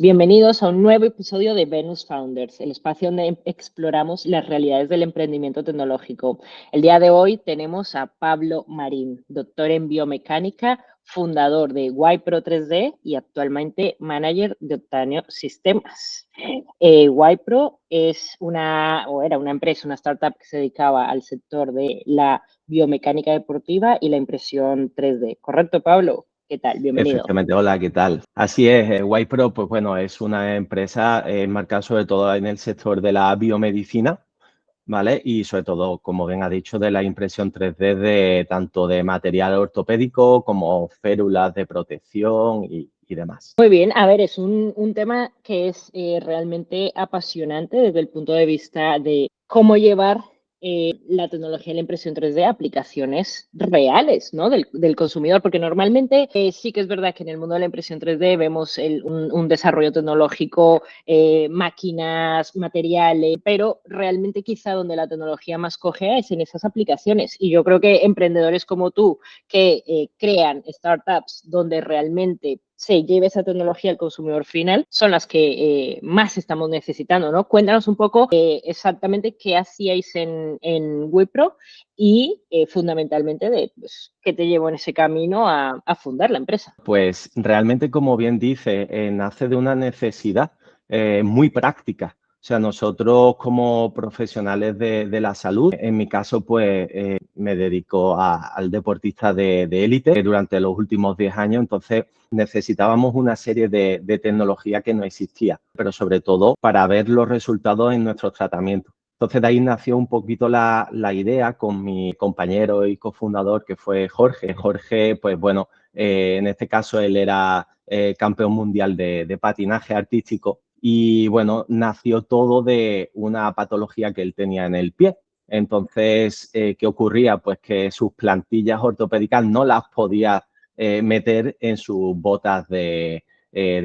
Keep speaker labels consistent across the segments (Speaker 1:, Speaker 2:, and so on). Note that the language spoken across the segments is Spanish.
Speaker 1: Bienvenidos a un nuevo episodio de Venus Founders, el espacio donde exploramos las realidades del emprendimiento tecnológico. El día de hoy tenemos a Pablo Marín, doctor en biomecánica, fundador de YPro 3D y actualmente manager de Octaneo Sistemas. YPro era una empresa, una startup que se dedicaba al sector de la biomecánica deportiva y la impresión 3D. ¿Correcto, Pablo? ¿Qué tal? Bienvenido.
Speaker 2: Efectivamente, hola, ¿qué tal? Así es, YPro, pues bueno, es una empresa enmarcada sobre todo en el sector de la biomedicina, ¿vale? Y sobre todo, como bien ha dicho, de la impresión 3D de tanto de material ortopédico como férulas de protección y demás.
Speaker 1: Muy bien, a ver, es un tema que es realmente apasionante desde el punto de vista de cómo llevar la tecnología de la impresión 3D a aplicaciones reales, ¿no? Del consumidor, porque normalmente sí que es verdad que en el mundo de la impresión 3D vemos un desarrollo tecnológico, máquinas, materiales, pero realmente quizá donde la tecnología más cogea es en esas aplicaciones. Y yo creo que emprendedores como tú que crean startups donde realmente se lleve esa tecnología al consumidor final, son las que más estamos necesitando, ¿no? Cuéntanos un poco exactamente qué hacíais en Wipro y fundamentalmente pues, qué te llevó en ese camino a fundar la empresa.
Speaker 2: Pues realmente, como bien dice, nace de una necesidad muy práctica. O sea, nosotros como profesionales de la salud, en mi caso, pues me dedico al deportista de élite durante los últimos 10 años, entonces necesitábamos una serie de tecnología que no existía, pero sobre todo para ver los resultados en nuestros tratamientos. Entonces de ahí nació un poquito la idea con mi compañero y cofundador que fue Jorge. Jorge, pues bueno, en este caso él era campeón mundial de patinaje artístico y bueno, nació todo de una patología que él tenía en el pie. Entonces, ¿qué ocurría? Pues que sus plantillas ortopédicas no las podía meter en sus botas de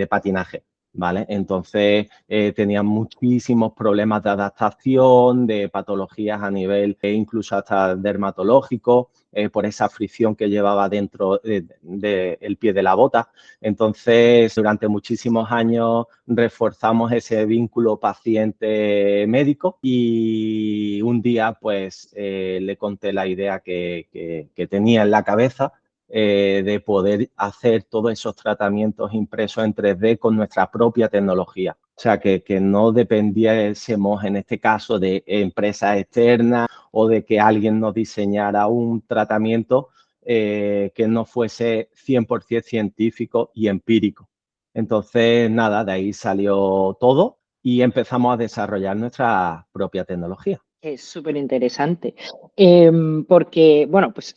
Speaker 2: patinaje. ¿Vale? Entonces tenían muchísimos problemas de adaptación, de patologías a nivel incluso hasta dermatológico, por esa fricción que llevaba dentro del pie de la bota. Entonces, durante muchísimos años reforzamos ese vínculo paciente-médico y un día pues le conté la idea que tenía en la cabeza de poder hacer todos esos tratamientos impresos en 3D con nuestra propia tecnología. O sea, que no dependiésemos en este caso de empresas externas o de que alguien nos diseñara un tratamiento que no fuese 100% científico y empírico. Entonces, nada, de ahí salió todo y empezamos a desarrollar nuestra propia tecnología.
Speaker 1: Es súper interesante, porque, bueno, pues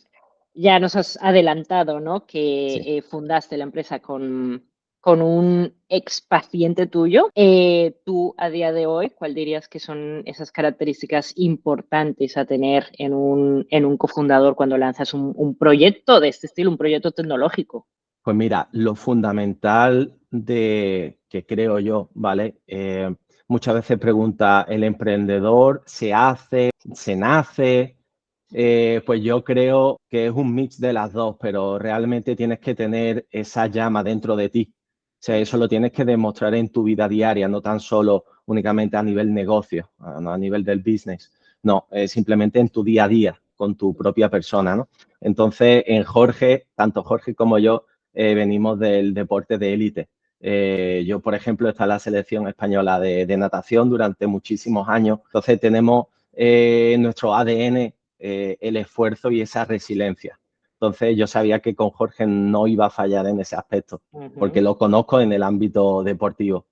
Speaker 1: ya nos has adelantado, ¿no? Que
Speaker 2: Sí.
Speaker 1: fundaste la empresa con un ex paciente tuyo. Tú, a día de hoy, ¿cuál dirías que son esas características importantes a tener en un cofundador cuando lanzas un proyecto de este estilo, un proyecto tecnológico?
Speaker 2: Pues mira, lo fundamental que creo yo, ¿vale? Muchas veces pregunta, ¿el emprendedor se hace, se nace? Pues yo creo que es un mix de las dos, pero realmente tienes que tener esa llama dentro de ti. O sea, eso lo tienes que demostrar en tu vida diaria, no tan solo únicamente a nivel negocio, no a nivel del business. No, simplemente en tu día a día, con tu propia persona, ¿no? Entonces, en Jorge, tanto Jorge como yo, venimos del deporte de élite. Yo, por ejemplo, está en la selección española de natación durante muchísimos años. Entonces, tenemos nuestro ADN el esfuerzo y esa resiliencia. Entonces, yo sabía que con Jorge no iba a fallar en ese aspecto, porque lo conozco en el ámbito deportivo.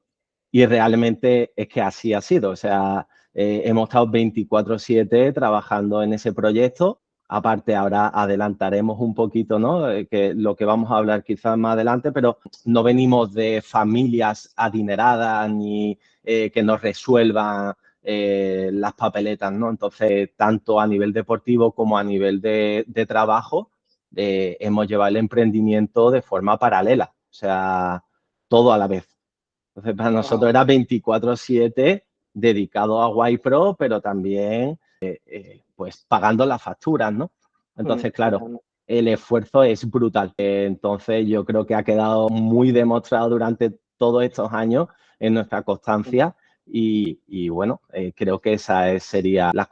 Speaker 2: Y realmente es que así ha sido. O sea, hemos estado 24/7 trabajando en ese proyecto. Aparte, ahora adelantaremos un poquito, ¿no? Que lo que vamos a hablar quizás más adelante, pero no venimos de familias adineradas ni que nos resuelvan las papeletas, ¿no? Entonces, tanto a nivel deportivo como a nivel de trabajo, hemos llevado el emprendimiento de forma paralela. O sea, todo a la vez. Entonces, para nosotros
Speaker 1: Wow.
Speaker 2: era 24/7 dedicado a YPro, pero también pues pagando las facturas, ¿no? Entonces, claro, el esfuerzo es brutal. Entonces, yo creo que ha quedado muy demostrado durante todos estos años en nuestra constancia y bueno, creo que esas serían las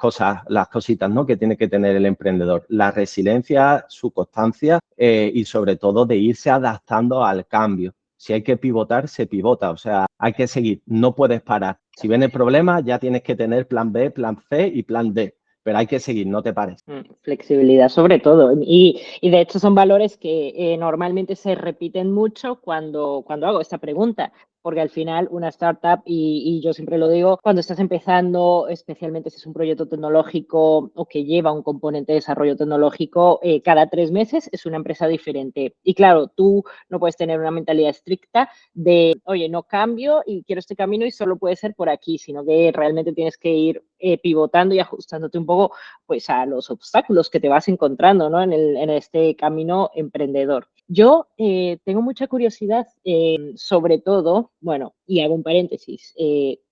Speaker 2: cositas, ¿no?, que tiene que tener el emprendedor. La resiliencia, su constancia y sobre todo de irse adaptando al cambio. Si hay que pivotar, se pivota, o sea, hay que seguir, no puedes parar. Si viene el problema, ya tienes que tener plan B, plan C y plan D, pero hay que seguir, no te pares.
Speaker 1: Flexibilidad sobre todo. Y de hecho son valores que normalmente se repiten mucho cuando hago esta pregunta, porque al final una startup, y yo siempre lo digo, cuando estás empezando, especialmente si es un proyecto tecnológico o que lleva un componente de desarrollo tecnológico, cada 3 meses es una empresa diferente. Y claro, tú no puedes tener una mentalidad estricta de, oye, no cambio y quiero este camino y solo puede ser por aquí, sino que realmente tienes que ir pivotando y ajustándote un poco pues a los obstáculos que te vas encontrando, ¿no?, en este camino emprendedor. Yo tengo mucha curiosidad, sobre todo, bueno, y hago un paréntesis,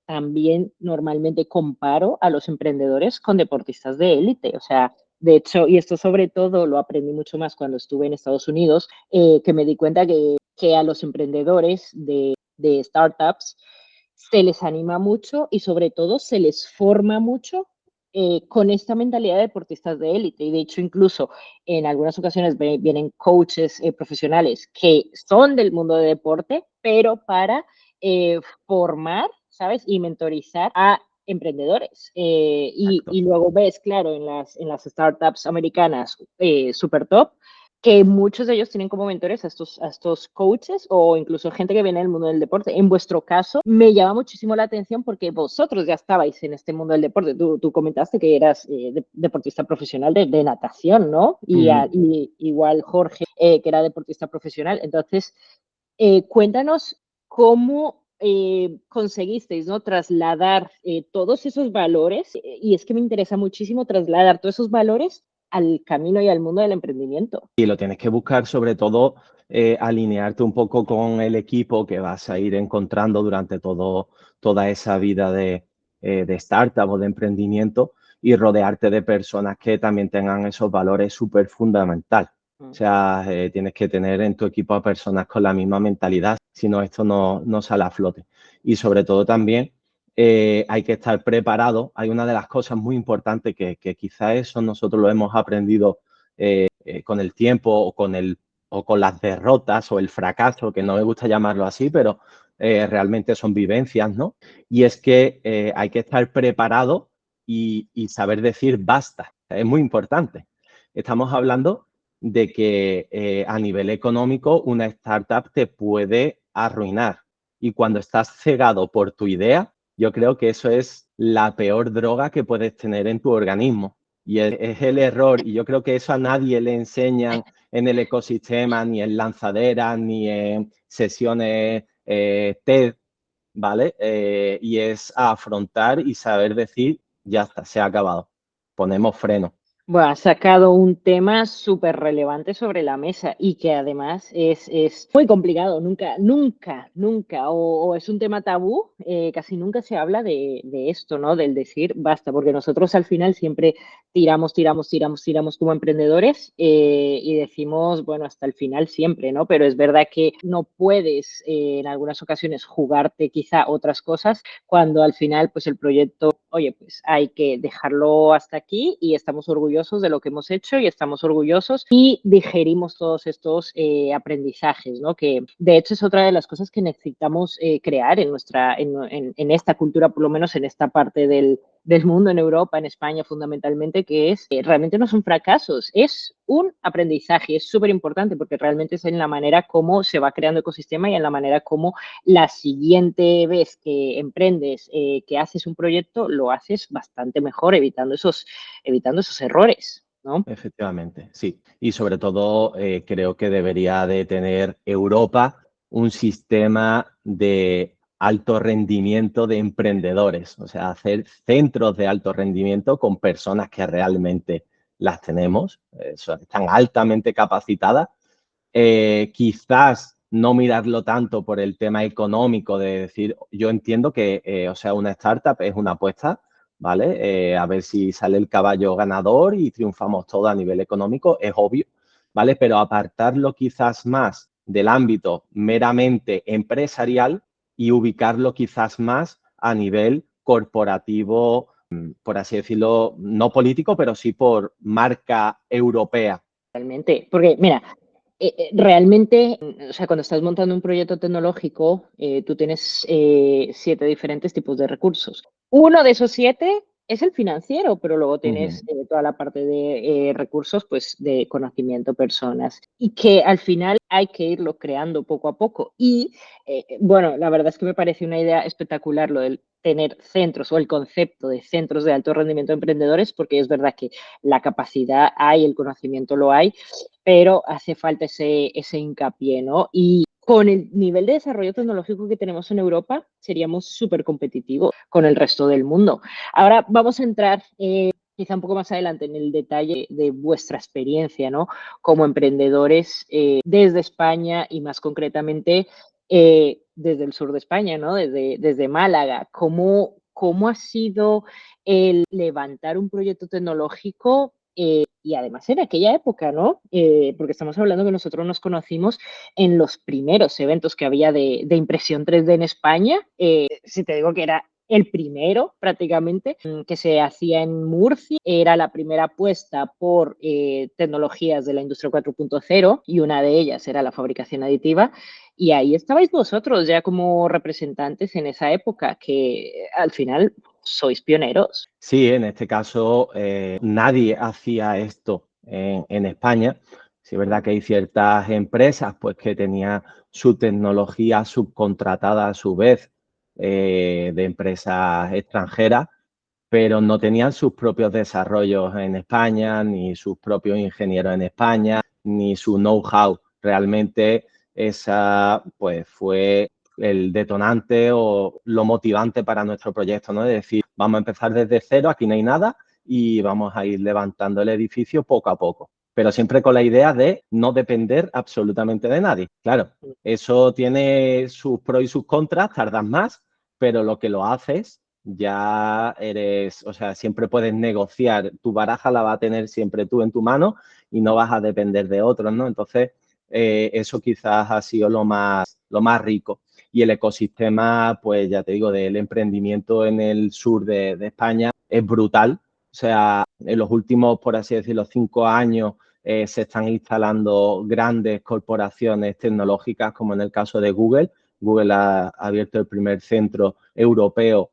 Speaker 1: también normalmente comparo a los emprendedores con deportistas de élite, o sea, de hecho, y esto sobre todo lo aprendí mucho más cuando estuve en Estados Unidos, que me di cuenta que a los emprendedores de startups se les anima mucho y sobre todo se les forma mucho con esta mentalidad de deportistas de élite. Y de hecho, incluso en algunas ocasiones vienen coaches profesionales que son del mundo de deporte, pero para formar, ¿sabes? Y mentorizar a emprendedores. Y luego ves, claro, en las startups americanas super top, que muchos de ellos tienen como mentores a estos coaches o incluso gente que viene del mundo del deporte. En vuestro caso, me llama muchísimo la atención porque vosotros ya estabais en este mundo del deporte. Tú comentaste que eras deportista profesional de natación, ¿no? Y igual Jorge, que era deportista profesional. Entonces, cuéntanos cómo conseguisteis, ¿no?, trasladar todos esos valores, y es que me interesa muchísimo trasladar todos esos valores al camino y al mundo del emprendimiento.
Speaker 2: Y lo tienes que buscar sobre todo alinearte un poco con el equipo que vas a ir encontrando durante toda esa vida de startup o de emprendimiento y rodearte de personas que también tengan esos valores súper fundamental. O sea, tienes que tener en tu equipo a personas con la misma mentalidad, si no, esto no sale a flote. Y sobre todo también hay que estar preparado. Hay una de las cosas muy importantes que quizá eso nosotros lo hemos aprendido con el tiempo o con las derrotas o el fracaso, que no me gusta llamarlo así, pero realmente son vivencias, ¿no? Y es que hay que estar preparado y saber decir basta. Es muy importante. Estamos hablando de que a nivel económico una startup te puede arruinar. Y cuando estás cegado por tu idea, yo creo que eso es la peor droga que puedes tener en tu organismo. Y es el error. Y yo creo que eso a nadie le enseñan en el ecosistema, ni en lanzaderas, ni en sesiones TED, ¿vale? Y es a afrontar y saber decir, ya está, se ha acabado. Ponemos freno.
Speaker 1: Bueno, has sacado un tema súper relevante sobre la mesa y que además es muy complicado. Nunca, o es un tema tabú, casi nunca se habla de esto, ¿no? Del decir basta, porque nosotros al final siempre tiramos como emprendedores y decimos, bueno, hasta el final siempre, ¿no? Pero es verdad que no puedes en algunas ocasiones jugarte quizá otras cosas cuando al final, pues el proyecto, oye, pues hay que dejarlo hasta aquí y estamos orgullosos de lo que hemos hecho y estamos orgullosos y digerimos todos estos aprendizajes, ¿no? Que de hecho es otra de las cosas que necesitamos crear en esta cultura, por lo menos en esta parte del mundo, en Europa, en España fundamentalmente, que es realmente no son fracasos, es un aprendizaje, es súper importante porque realmente es en la manera como se va creando ecosistema y en la manera como la siguiente vez que emprendes, que haces un proyecto, lo haces bastante mejor, evitando esos errores, ¿no?
Speaker 2: Efectivamente, sí. Y sobre todo creo que debería de tener Europa un sistema de alto rendimiento de emprendedores, o sea, hacer centros de alto rendimiento con personas que realmente las tenemos, están altamente capacitadas. Quizás no mirarlo tanto por el tema económico de decir, yo entiendo que, o sea, una startup es una apuesta, ¿vale? A ver si sale el caballo ganador y triunfamos todos a nivel económico, es obvio, ¿vale? Pero apartarlo quizás más del ámbito meramente empresarial y ubicarlo quizás más a nivel corporativo, por así decirlo, no político, pero sí por marca europea.
Speaker 1: Realmente, porque mira, realmente, o sea, cuando estás montando un proyecto tecnológico, tú tienes 7 diferentes tipos de recursos. Uno de esos 7 es el financiero, pero luego tienes toda la parte de recursos, pues de conocimiento, personas, y que al final hay que irlo creando poco a poco. Y bueno, la verdad es que me parece una idea espectacular lo del tener centros o el concepto de centros de alto rendimiento de emprendedores, porque es verdad que la capacidad hay, el conocimiento lo hay, pero hace falta ese hincapié, ¿no? Y con el nivel de desarrollo tecnológico que tenemos en Europa, seríamos súper competitivos con el resto del mundo. Ahora vamos a entrar quizá un poco más adelante en el detalle de vuestra experiencia, ¿no? Como emprendedores desde España y más concretamente desde el sur de España, ¿no? Desde Málaga. ¿Cómo ha sido el levantar un proyecto tecnológico y además en aquella época, ¿no? Porque estamos hablando que nosotros nos conocimos en los primeros eventos que había de impresión 3D en España. Si te digo que era el primero prácticamente que se hacía en Murcia, era la primera apuesta por tecnologías de la industria 4.0 y una de ellas era la fabricación aditiva. Y ahí estabais vosotros ya como representantes en esa época, que al final sois pioneros.
Speaker 2: Sí, en este caso nadie hacía esto en España. Sí, es verdad que hay ciertas empresas pues, que tenían su tecnología subcontratada a su vez de empresas extranjeras, pero no tenían sus propios desarrollos en España, ni sus propios ingenieros en España, ni su know-how. Realmente esa pues, fue el detonante o lo motivante para nuestro proyecto, ¿no? Es decir, vamos a empezar desde cero, aquí no hay nada y vamos a ir levantando el edificio poco a poco, pero siempre con la idea de no depender absolutamente de nadie. Claro, eso tiene sus pros y sus contras, tardas más, pero lo que lo haces ya eres, o sea, siempre puedes negociar, tu baraja la va a tener siempre tú en tu mano y no vas a depender de otros, ¿no? Entonces, eso quizás ha sido lo más rico. Y el ecosistema, pues ya te digo, del emprendimiento en el sur de España es brutal. O sea, en los últimos, por así decirlo, 5 años se están instalando grandes corporaciones tecnológicas, como en el caso de Google. Google ha abierto el primer centro europeo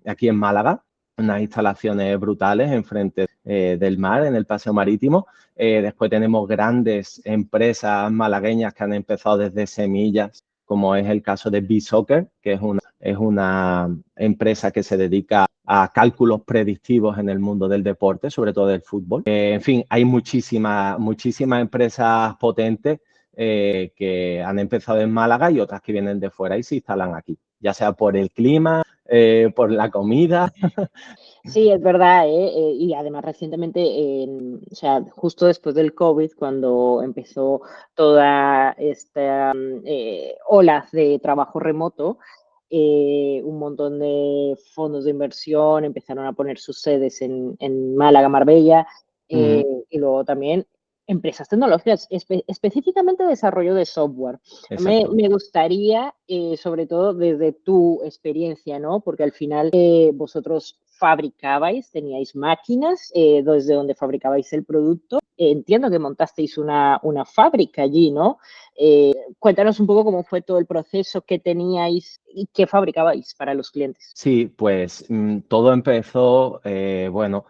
Speaker 2: aquí en Málaga, unas instalaciones brutales enfrente del mar, en el paseo marítimo. Después tenemos grandes empresas malagueñas que han empezado desde semillas, como es el caso de B-Soccer, que es una empresa que se dedica a cálculos predictivos en el mundo del deporte, sobre todo del fútbol. En fin, hay muchísimas empresas potentes que han empezado en Málaga y otras que vienen de fuera y se instalan aquí, ya sea por el clima, por la comida.
Speaker 1: Sí, es verdad, y además recientemente, o sea, justo después del COVID, cuando empezó toda esta ola de trabajo remoto, un montón de fondos de inversión empezaron a poner sus sedes en Málaga, Marbella, y luego también empresas tecnológicas, específicamente desarrollo de software.
Speaker 2: Exacto.
Speaker 1: Me gustaría, sobre todo desde tu experiencia, ¿no? Porque al final vosotros fabricabais, teníais máquinas desde donde fabricabais el producto. Entiendo que montasteis una fábrica allí, ¿no? Cuéntanos un poco cómo fue todo el proceso que teníais y qué fabricabais para los clientes.
Speaker 2: Sí, pues todo empezó, bueno,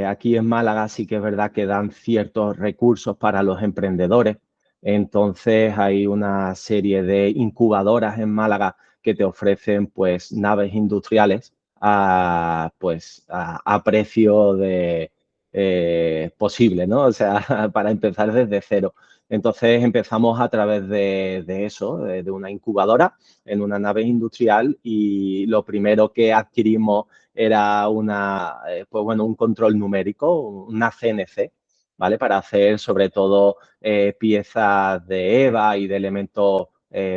Speaker 2: aquí en Málaga sí que es verdad que dan ciertos recursos para los emprendedores. Entonces hay una serie de incubadoras en Málaga que te ofrecen pues naves industriales pues, a precio posible, ¿no? O sea, para empezar desde cero. Entonces empezamos a través de eso, de una incubadora en una nave industrial y lo primero que adquirimos era pues bueno, un control numérico, una CNC, ¿vale? Para hacer sobre todo piezas de EVA y de elementos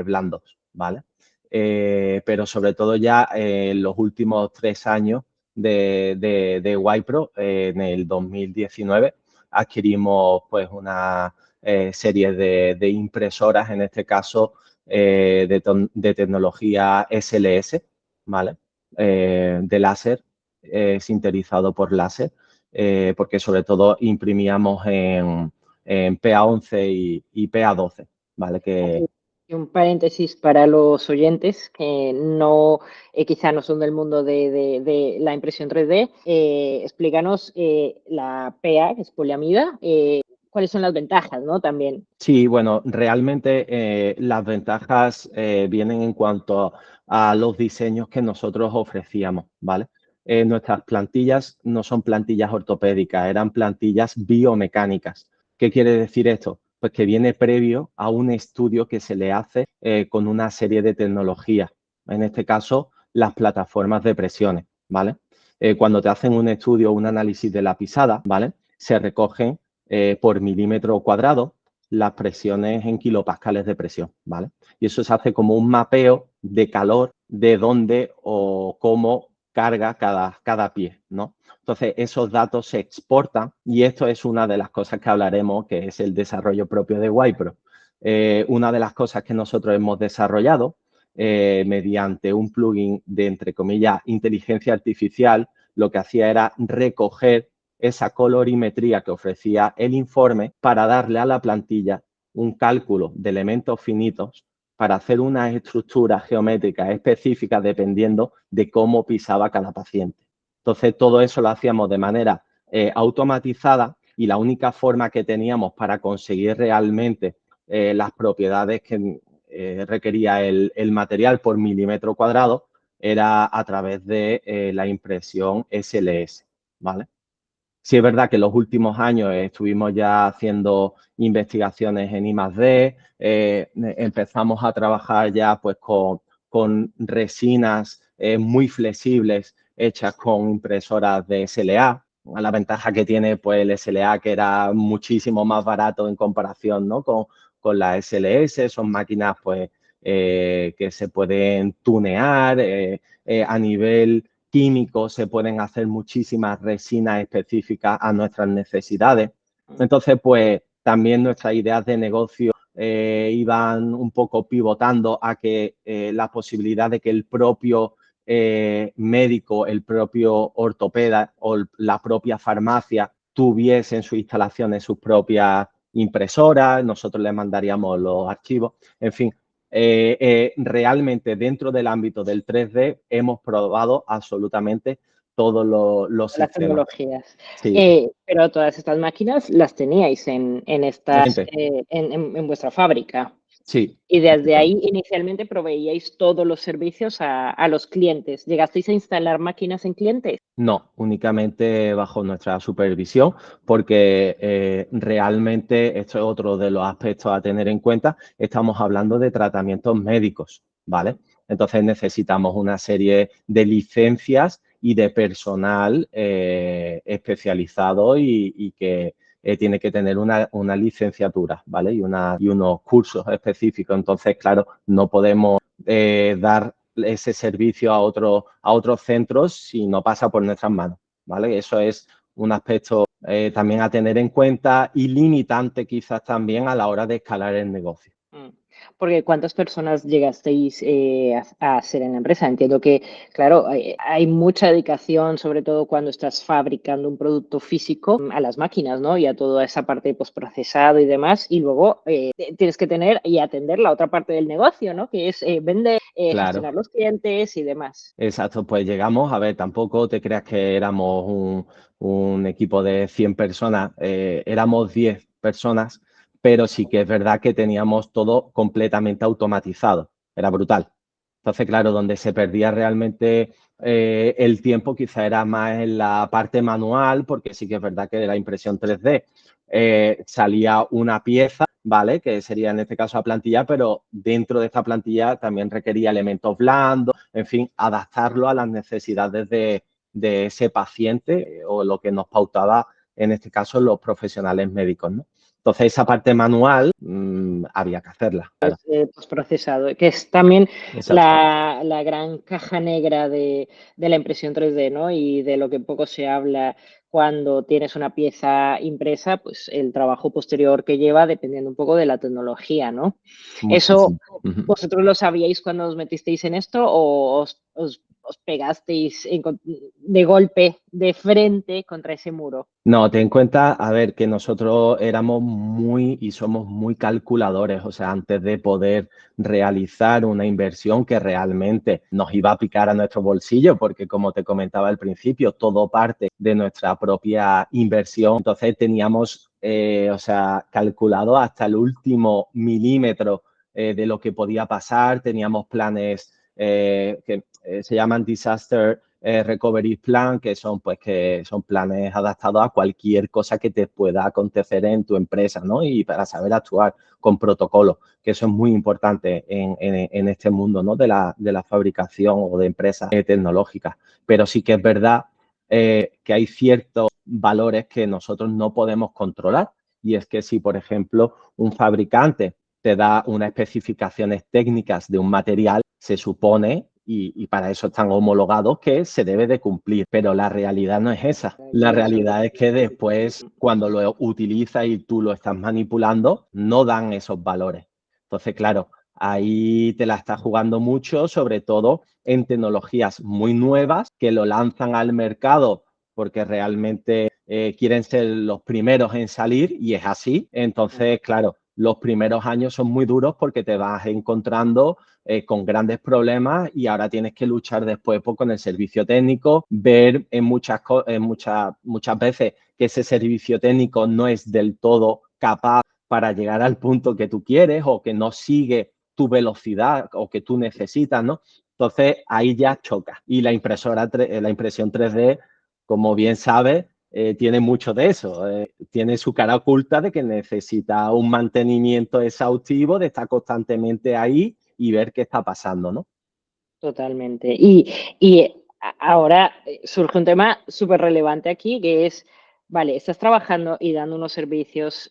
Speaker 2: blandos, ¿vale? Pero sobre todo ya en los últimos 3 años de Wipro, en el 2019, adquirimos pues una serie de impresoras, en este caso de tecnología SLS, ¿vale? De láser, sinterizado por láser, porque sobre todo imprimíamos en PA11 y PA12, ¿vale?
Speaker 1: Aquí, y un paréntesis para los oyentes que no, quizá no son del mundo de la impresión 3D. Explícanos la PA, que es poliamida, cuáles son las ventajas, ¿no? También.
Speaker 2: Sí, bueno, realmente las ventajas vienen en cuanto a los diseños que nosotros ofrecíamos, ¿vale? Nuestras plantillas no son plantillas ortopédicas, eran plantillas biomecánicas. ¿Qué quiere decir esto? Pues que viene previo a un estudio que se le hace con una serie de tecnologías, en este caso las plataformas de presiones, ¿vale? Cuando te hacen un estudio o un análisis de la pisada, ¿vale? Se recogen por milímetro cuadrado las presiones en kilopascales de presión, ¿vale? Y eso se hace como un mapeo de calor de dónde o cómo carga cada pie, ¿no? Entonces, esos datos se exportan y esto es una de las cosas que hablaremos, que es el desarrollo propio de Wipro. Una de las cosas que nosotros hemos desarrollado mediante un plugin de, entre comillas, inteligencia artificial, lo que hacía era recoger esa colorimetría que ofrecía el informe para darle a la plantilla un cálculo de elementos finitos para hacer unas estructuras geométricas específicas dependiendo de cómo pisaba cada paciente. Entonces, todo eso lo hacíamos de manera automatizada y la única forma que teníamos para conseguir realmente las propiedades que requería el material por milímetro cuadrado era a través de la impresión SLS, ¿vale? Sí, es verdad que en los últimos años estuvimos ya haciendo investigaciones en I+D, empezamos a trabajar ya pues con resinas muy flexibles hechas con impresoras de SLA. La ventaja que tiene pues el SLA, que era muchísimo más barato en comparación, ¿no? con la SLS, son máquinas pues que se pueden tunear a nivel químicos, se pueden hacer muchísimas resinas específicas a nuestras necesidades. Entonces, pues también nuestras ideas de negocio iban un poco pivotando a que la posibilidad de que el propio médico, el propio ortopeda o la propia farmacia tuviese en sus instalaciones sus propias impresoras, nosotros les mandaríamos los archivos, en fin, realmente dentro del ámbito del 3D hemos probado absolutamente todos los
Speaker 1: Las
Speaker 2: sistemas.
Speaker 1: tecnologías.
Speaker 2: Sí.
Speaker 1: Pero todas estas máquinas las teníais en vuestra fábrica.
Speaker 2: Sí.
Speaker 1: Y desde ahí inicialmente proveíais todos los servicios a los clientes. ¿Llegasteis a instalar máquinas en clientes?
Speaker 2: No, únicamente bajo nuestra supervisión, porque realmente esto es otro de los aspectos a tener en cuenta. Estamos hablando de tratamientos médicos, ¿vale? Entonces necesitamos una serie de licencias y de personal especializado y que tiene que tener una licenciatura, ¿vale? Y unos cursos específicos. Entonces, claro, no podemos dar ese servicio a otros centros si no pasa por nuestras manos, ¿vale? Eso es un aspecto también a tener en cuenta y limitante quizás también a la hora de escalar el negocio.
Speaker 1: Porque ¿cuántas personas llegasteis a ser en la empresa? Entiendo que, claro, hay mucha dedicación, sobre todo cuando estás fabricando un producto físico, a las máquinas, ¿no? Y a toda esa parte de postprocesado y demás. Y luego tienes que tener y atender la otra parte del negocio, ¿no? Que es vender,
Speaker 2: Claro.
Speaker 1: gestionar los clientes y demás.
Speaker 2: Exacto, pues llegamos, a ver, tampoco te creas que éramos un equipo de 100 personas, éramos 10 personas, pero sí que es verdad que teníamos todo completamente automatizado, era brutal. Entonces, claro, donde se perdía realmente el tiempo quizá era más en la parte manual, porque sí que es verdad que de la impresión 3D salía una pieza, ¿vale? Que sería en este caso la plantilla, pero dentro de esta plantilla también requería elementos blandos, en fin, adaptarlo a las necesidades de ese paciente o lo que nos pautaba, en este caso, los profesionales médicos, ¿no? Entonces, esa parte manual había que hacerla, claro.
Speaker 1: Postprocesado, que es también
Speaker 2: Exacto.
Speaker 1: la gran caja negra de la impresión 3D, ¿no? Y de lo que poco se habla cuando tienes una pieza impresa, pues el trabajo posterior que lleva, dependiendo un poco de la tecnología, ¿no? ¿Eso
Speaker 2: Muchísimo. Ujú.
Speaker 1: vosotros lo sabíais cuando os metisteis en esto o os pegasteis de golpe, de frente contra ese muro?
Speaker 2: No, ten en cuenta, a ver, que nosotros éramos muy y somos muy calculadores, o sea, antes de poder realizar una inversión que realmente nos iba a picar a nuestro bolsillo, porque como te comentaba al principio, todo parte de nuestra propia inversión. Entonces teníamos, o sea, calculado hasta el último milímetro de lo que podía pasar, teníamos planes que se llaman disaster recovery plan, que son planes adaptados a cualquier cosa que te pueda acontecer en tu empresa, ¿no? Y para saber actuar con protocolos, que eso es muy importante en este mundo, ¿no? De la fabricación o de empresas tecnológicas. Pero sí que es verdad que hay ciertos valores que nosotros no podemos controlar. Y es que si, por ejemplo, un fabricante te da unas especificaciones técnicas de un material, se supone, y para eso están homologados, que se debe de cumplir, pero la realidad no es esa. La realidad es que después, cuando lo utilizas y tú lo estás manipulando, no dan esos valores. Entonces, claro, ahí te la estás jugando mucho, sobre todo en tecnologías muy nuevas que lo lanzan al mercado porque realmente quieren ser los primeros en salir y es así. Entonces, claro, los primeros años son muy duros porque te vas encontrando con grandes problemas y ahora tienes que luchar después pues, con el servicio técnico, ver muchas veces que ese servicio técnico no es del todo capaz para llegar al punto que tú quieres o que no sigue tu velocidad o que tú necesitas, ¿no? Entonces ahí ya choca. Y la impresión 3D, como bien sabes, tiene mucho de eso. Tiene su cara oculta de que necesita un mantenimiento exhaustivo, de estar constantemente ahí y ver qué está pasando, ¿no?
Speaker 1: Totalmente. Y ahora surge un tema súper relevante aquí, que es, vale, estás trabajando y dando unos servicios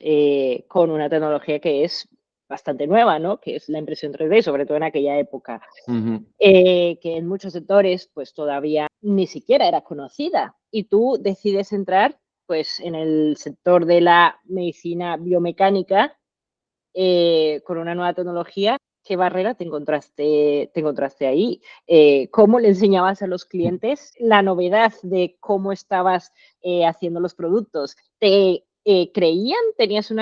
Speaker 1: con una tecnología que es bastante nueva, ¿no? Que es la impresión 3D, sobre todo en aquella época,
Speaker 2: Uh -huh.
Speaker 1: que en muchos sectores pues todavía ni siquiera era conocida. Y tú decides entrar pues en el sector de la medicina biomecánica con una nueva tecnología. ¿Qué barrera te encontraste ahí? ¿Cómo le enseñabas a los clientes la novedad de cómo estabas haciendo los productos? ¿Te creían? ¿Tenías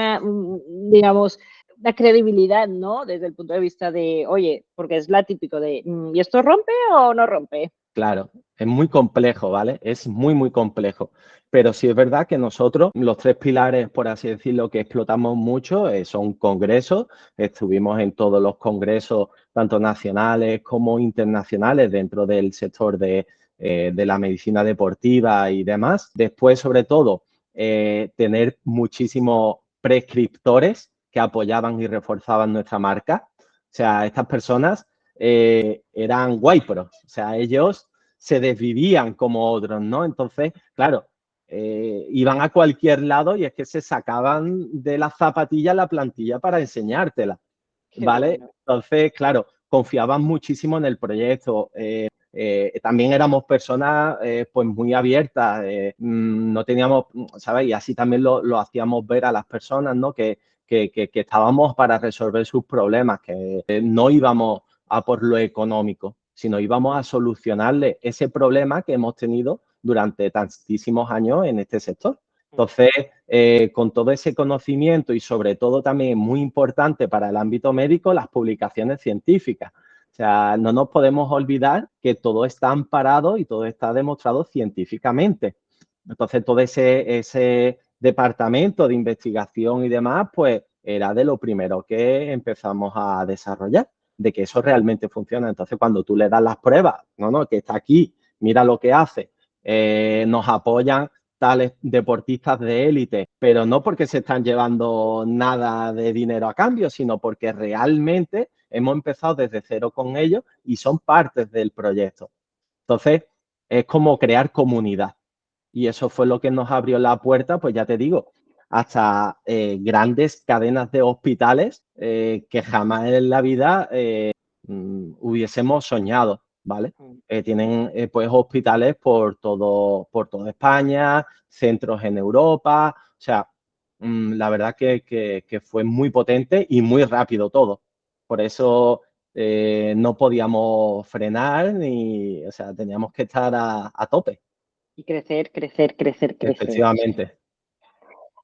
Speaker 1: digamos, una credibilidad, ¿no? Desde el punto de vista de, oye, porque es la típico de, ¿y esto rompe o no rompe?
Speaker 2: Claro, es muy complejo, ¿vale? Es muy, muy complejo. Pero sí es verdad que nosotros, los tres pilares, por así decirlo, que explotamos mucho, son congresos. Estuvimos en todos los congresos, tanto nacionales como internacionales, dentro del sector de la medicina deportiva y demás. Después, sobre todo, tener muchísimos prescriptores que apoyaban y reforzaban nuestra marca. O sea, estas personas eran guaypros, o sea, ellos se desvivían como otros, ¿no? Entonces, claro, iban a cualquier lado y es que se sacaban de la zapatilla la plantilla para enseñártela,
Speaker 1: Qué
Speaker 2: ¿vale?
Speaker 1: bueno.
Speaker 2: Entonces, claro, confiaban muchísimo en el proyecto. También éramos personas pues muy abiertas, no teníamos, ¿sabes? Y así también lo hacíamos ver a las personas, ¿no? Que estábamos para resolver sus problemas, que no íbamos a por lo económico, sino íbamos a solucionarle ese problema que hemos tenido durante tantísimos años en este sector. Entonces, con todo ese conocimiento y sobre todo también muy importante para el ámbito médico, las publicaciones científicas. O sea, no nos podemos olvidar que todo está amparado y todo está demostrado científicamente. Entonces, todo ese departamento de investigación y demás, pues era de lo primero que empezamos a desarrollar, de que eso realmente funciona. Entonces, cuando tú le das las pruebas, no, que está aquí, mira lo que hace, nos apoyan tales deportistas de élite, pero no porque se están llevando nada de dinero a cambio, sino porque realmente hemos empezado desde cero con ellos y son partes del proyecto. Entonces, es como crear comunidad. Y eso fue lo que nos abrió la puerta, pues ya te digo, hasta grandes cadenas de hospitales que jamás en la vida hubiésemos soñado. ¿vale? Tienen pues hospitales por toda España, centros en Europa, o sea, la verdad que fue muy potente y muy rápido todo. Por eso no podíamos frenar ni, o sea, teníamos que estar a tope.
Speaker 1: Y crecer, crecer, crecer, crecer.
Speaker 2: Efectivamente.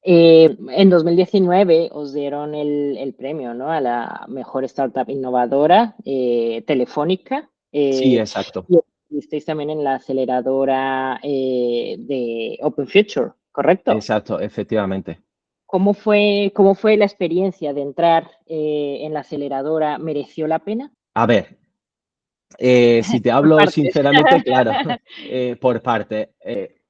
Speaker 1: En 2019 os dieron el premio, ¿no? A la mejor startup innovadora, Telefónica.
Speaker 2: Sí, exacto.
Speaker 1: Y estuvisteis también en la aceleradora de Open Future, ¿correcto?
Speaker 2: Exacto, efectivamente.
Speaker 1: Cómo fue la experiencia de entrar en la aceleradora? ¿Mereció la pena?
Speaker 2: A ver, si te
Speaker 1: Por
Speaker 2: hablo
Speaker 1: partes.
Speaker 2: sinceramente, claro, por parte.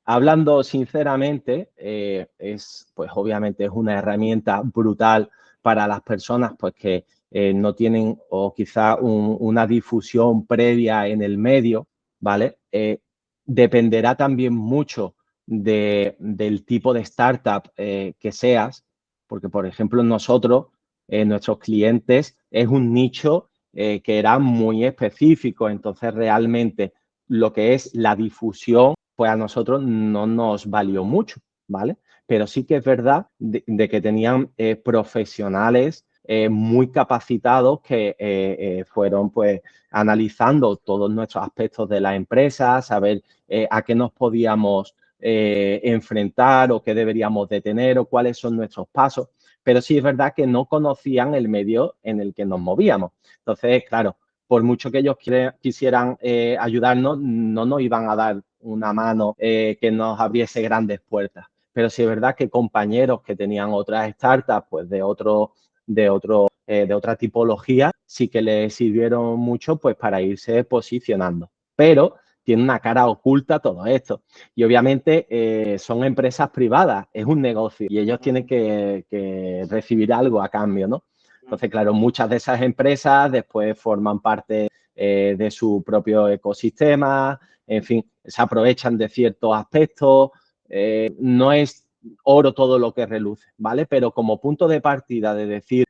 Speaker 2: Hablando sinceramente, es, pues obviamente es una herramienta brutal para las personas pues que no tienen o quizá una difusión previa en el medio, ¿vale? Dependerá también mucho del tipo de startup que seas, porque por ejemplo nosotros, nuestros clientes, es un nicho que era muy específico. Entonces, realmente lo que es la difusión, pues a nosotros no nos valió mucho, ¿vale? Pero sí que es verdad de que tenían profesionales muy capacitados que fueron pues analizando todos nuestros aspectos de la empresa, saber a qué nos podíamos enfrentar o qué deberíamos de tener o cuáles son nuestros pasos. Pero sí es verdad que no conocían el medio en el que nos movíamos. Entonces, claro, por mucho que ellos quisieran ayudarnos, no nos iban a dar una mano que nos abriese grandes puertas. Pero sí es verdad que compañeros que tenían otras startups, pues de otra tipología, sí que les sirvieron mucho pues para irse posicionando. Pero tiene una cara oculta todo esto. Y obviamente son empresas privadas, es un negocio y ellos tienen que recibir algo a cambio, ¿no? Entonces, claro, muchas de esas empresas después forman parte de su propio ecosistema, en fin, se aprovechan de ciertos aspectos. No es oro todo lo que reluce, ¿vale? Pero como punto de partida de decir,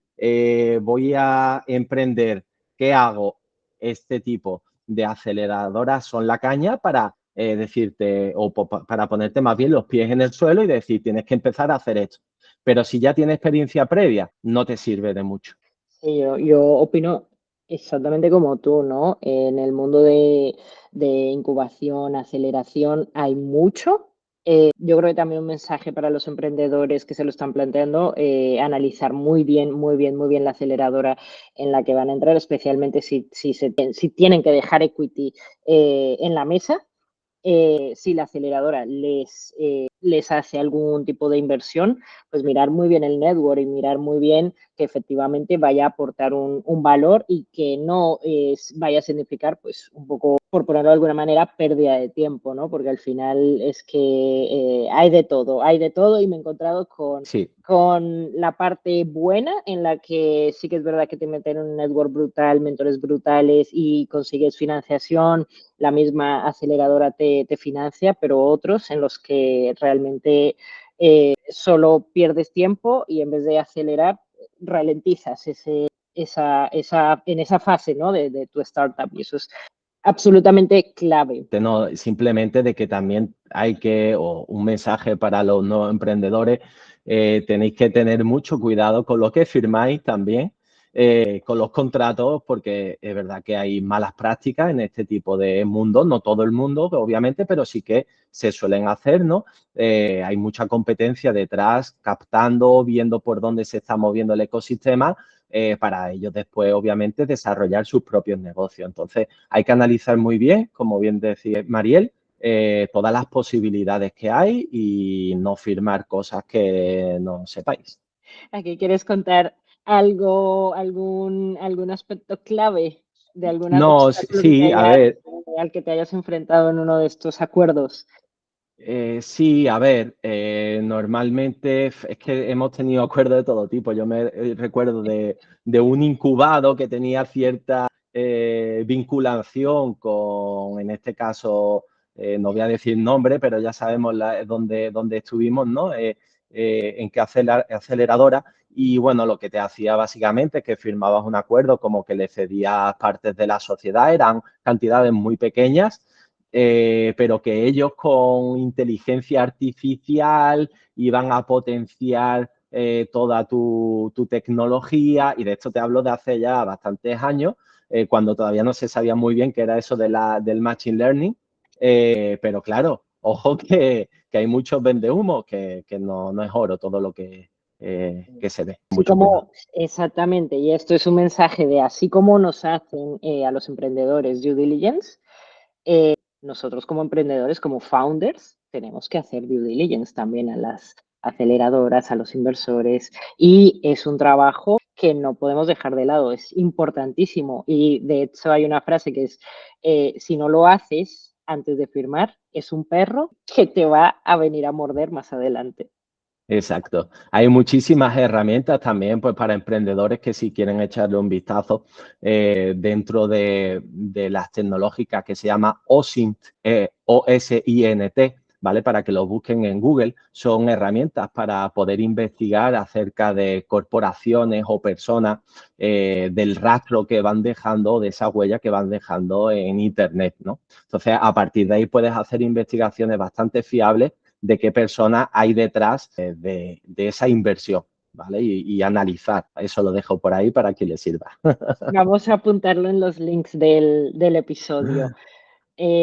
Speaker 2: voy a emprender, ¿qué hago? Este tipo de aceleradoras son la caña para decirte, o para ponerte más bien los pies en el suelo y decir, tienes que empezar a hacer esto. Pero si ya tienes experiencia previa, no te sirve de mucho.
Speaker 1: Sí, yo opino exactamente como tú, ¿no? En el mundo de incubación, aceleración, hay mucho. Yo creo que también un mensaje para los emprendedores que se lo están planteando, analizar muy bien, muy bien, muy bien la aceleradora en la que van a entrar, especialmente si tienen que dejar equity en la mesa. Si la aceleradora les hace algún tipo de inversión, pues mirar muy bien el network y mirar muy bien que efectivamente vaya a aportar un valor y que no vaya a significar, pues un poco, por ponerlo de alguna manera, pérdida de tiempo, ¿no? Porque al final es que hay de todo y me he encontrado
Speaker 2: Sí,
Speaker 1: con la parte buena en la que sí que es verdad que te meten en un network brutal, mentores brutales y consigues financiación, la misma aceleradora te financia, pero otros en los que realmente solo pierdes tiempo y en vez de acelerar, ralentizas en esa fase, ¿no? de tu startup y eso es absolutamente clave.
Speaker 2: no, simplemente de que también hay que, o un mensaje para los nuevos emprendedores, tenéis que tener mucho cuidado con lo que firmáis también, con los contratos, porque es verdad que hay malas prácticas en este tipo de mundo, no todo el mundo, obviamente, pero sí que se suelen hacer, ¿no? Hay mucha competencia detrás, captando, viendo por dónde se está moviendo el ecosistema, para ellos después, obviamente, desarrollar sus propios negocios. Entonces, hay que analizar muy bien, como bien decía Mariel, todas las posibilidades que hay y no firmar cosas que no sepáis.
Speaker 1: ¿Aquí quieres contar algún aspecto clave de algún
Speaker 2: No,
Speaker 1: obstáculo
Speaker 2: sí, a ver,
Speaker 1: al que te hayas enfrentado en uno de estos acuerdos?
Speaker 2: sí, a ver, normalmente es que hemos tenido acuerdos de todo tipo. Yo me recuerdo de un incubado que tenía cierta vinculación con, en este caso, no voy a decir nombre, pero ya sabemos dónde estuvimos, ¿no? En qué aceleradora. y bueno, lo que te hacía básicamente es que firmabas un acuerdo como que le cedías partes de la sociedad, eran cantidades muy pequeñas, pero que ellos con inteligencia artificial iban a potenciar toda tu tecnología, y de esto te hablo de hace ya bastantes años, cuando todavía no se sabía muy bien qué era eso del Machine Learning, pero claro, ojo que hay muchos vendehumos, que no es oro todo lo que se ve.
Speaker 1: Así
Speaker 2: Mucho cuidado.
Speaker 1: como, exactamente, y esto es un mensaje de así como nos hacen a los emprendedores due diligence, nosotros como emprendedores, como founders, tenemos que hacer due diligence también a las aceleradoras, a los inversores, y es un trabajo que no podemos dejar de lado, es importantísimo. Y de hecho hay una frase que es, si no lo haces antes de firmar, es un perro que te va a venir a morder más adelante.
Speaker 2: Exacto. Hay muchísimas herramientas también pues, para emprendedores que si quieren echarle un vistazo dentro de las tecnológicas que se llama OSINT, O-S-I-N-T, ¿vale? Para que lo busquen en Google. Son herramientas para poder investigar acerca de corporaciones o personas, del rastro que van dejando, de esa huella que van dejando en Internet, ¿no? Entonces, a partir de ahí puedes hacer investigaciones bastante fiables de qué persona hay detrás de esa inversión, ¿vale? Y analizar. Eso lo dejo por ahí para que le sirva.
Speaker 1: Vamos a apuntarlo en los links del episodio.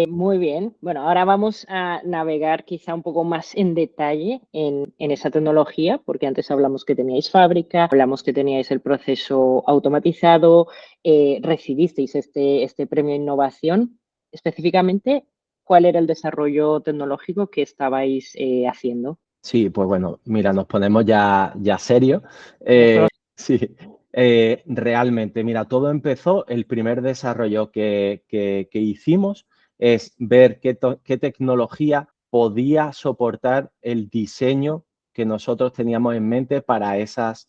Speaker 1: Muy bien. Bueno, ahora vamos a navegar quizá un poco más en detalle en esa tecnología, porque antes hablamos que teníais fábrica, hablamos que teníais el proceso automatizado, recibisteis este premio innovación. Específicamente, ¿cuál era el desarrollo tecnológico que estabais haciendo?
Speaker 2: Sí, pues bueno, mira, nos ponemos ya serios.
Speaker 1: Nos ponemos-
Speaker 2: Sí, realmente, mira, todo empezó, el primer desarrollo que hicimos es ver qué tecnología podía soportar el diseño que nosotros teníamos en mente para esas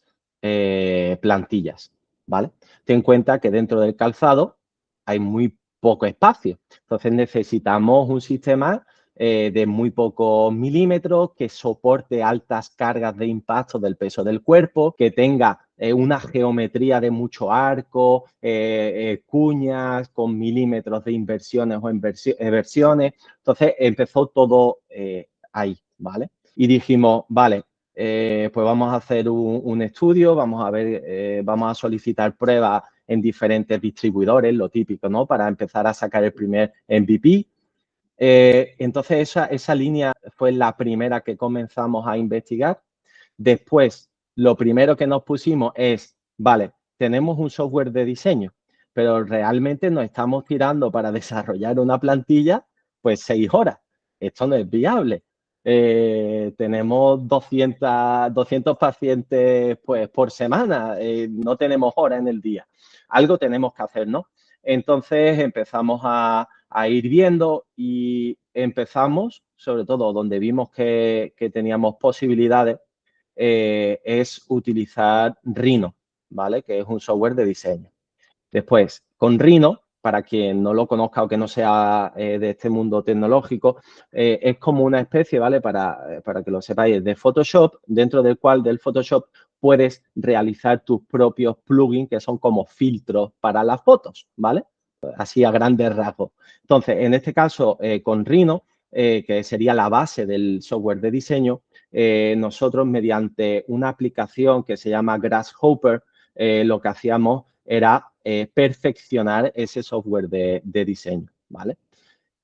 Speaker 2: plantillas, ¿vale? Ten en cuenta que dentro del calzado hay muy poco espacio, entonces necesitamos un sistema de muy pocos milímetros, que soporte altas cargas de impacto del peso del cuerpo, que tenga una geometría de mucho arco, cuñas con milímetros de inversiones o eversiones. Entonces empezó todo ahí, ¿vale? Y dijimos, vale, pues vamos a hacer un estudio, vamos a ver, vamos a solicitar pruebas en diferentes distribuidores, lo típico, ¿no? Para empezar a sacar el primer MVP. Entonces, esa línea fue la primera que comenzamos a investigar. Después, lo primero que nos pusimos es, vale, tenemos un software de diseño, pero realmente nos estamos tirando para desarrollar una plantilla, pues 6 horas. Esto no es viable. Tenemos 200 pacientes pues, por semana, no tenemos horas en el día. Algo tenemos que hacer, ¿no? Entonces empezamos a ir viendo y empezamos, sobre todo donde vimos que teníamos posibilidades, es utilizar Rhino, ¿vale? Que es un software de diseño. Después, con Rhino, para quien no lo conozca o que no sea de este mundo tecnológico, es como una especie, ¿vale? Para que lo sepáis, de Photoshop, dentro del cual del Photoshop puedes realizar tus propios plugins que son como filtros para las fotos, ¿vale? Así a grandes rasgos. Entonces, en este caso, con Rhino, que sería la base del software de diseño, nosotros mediante una aplicación que se llama Grasshopper, lo que hacíamos era perfeccionar ese software de diseño, ¿vale?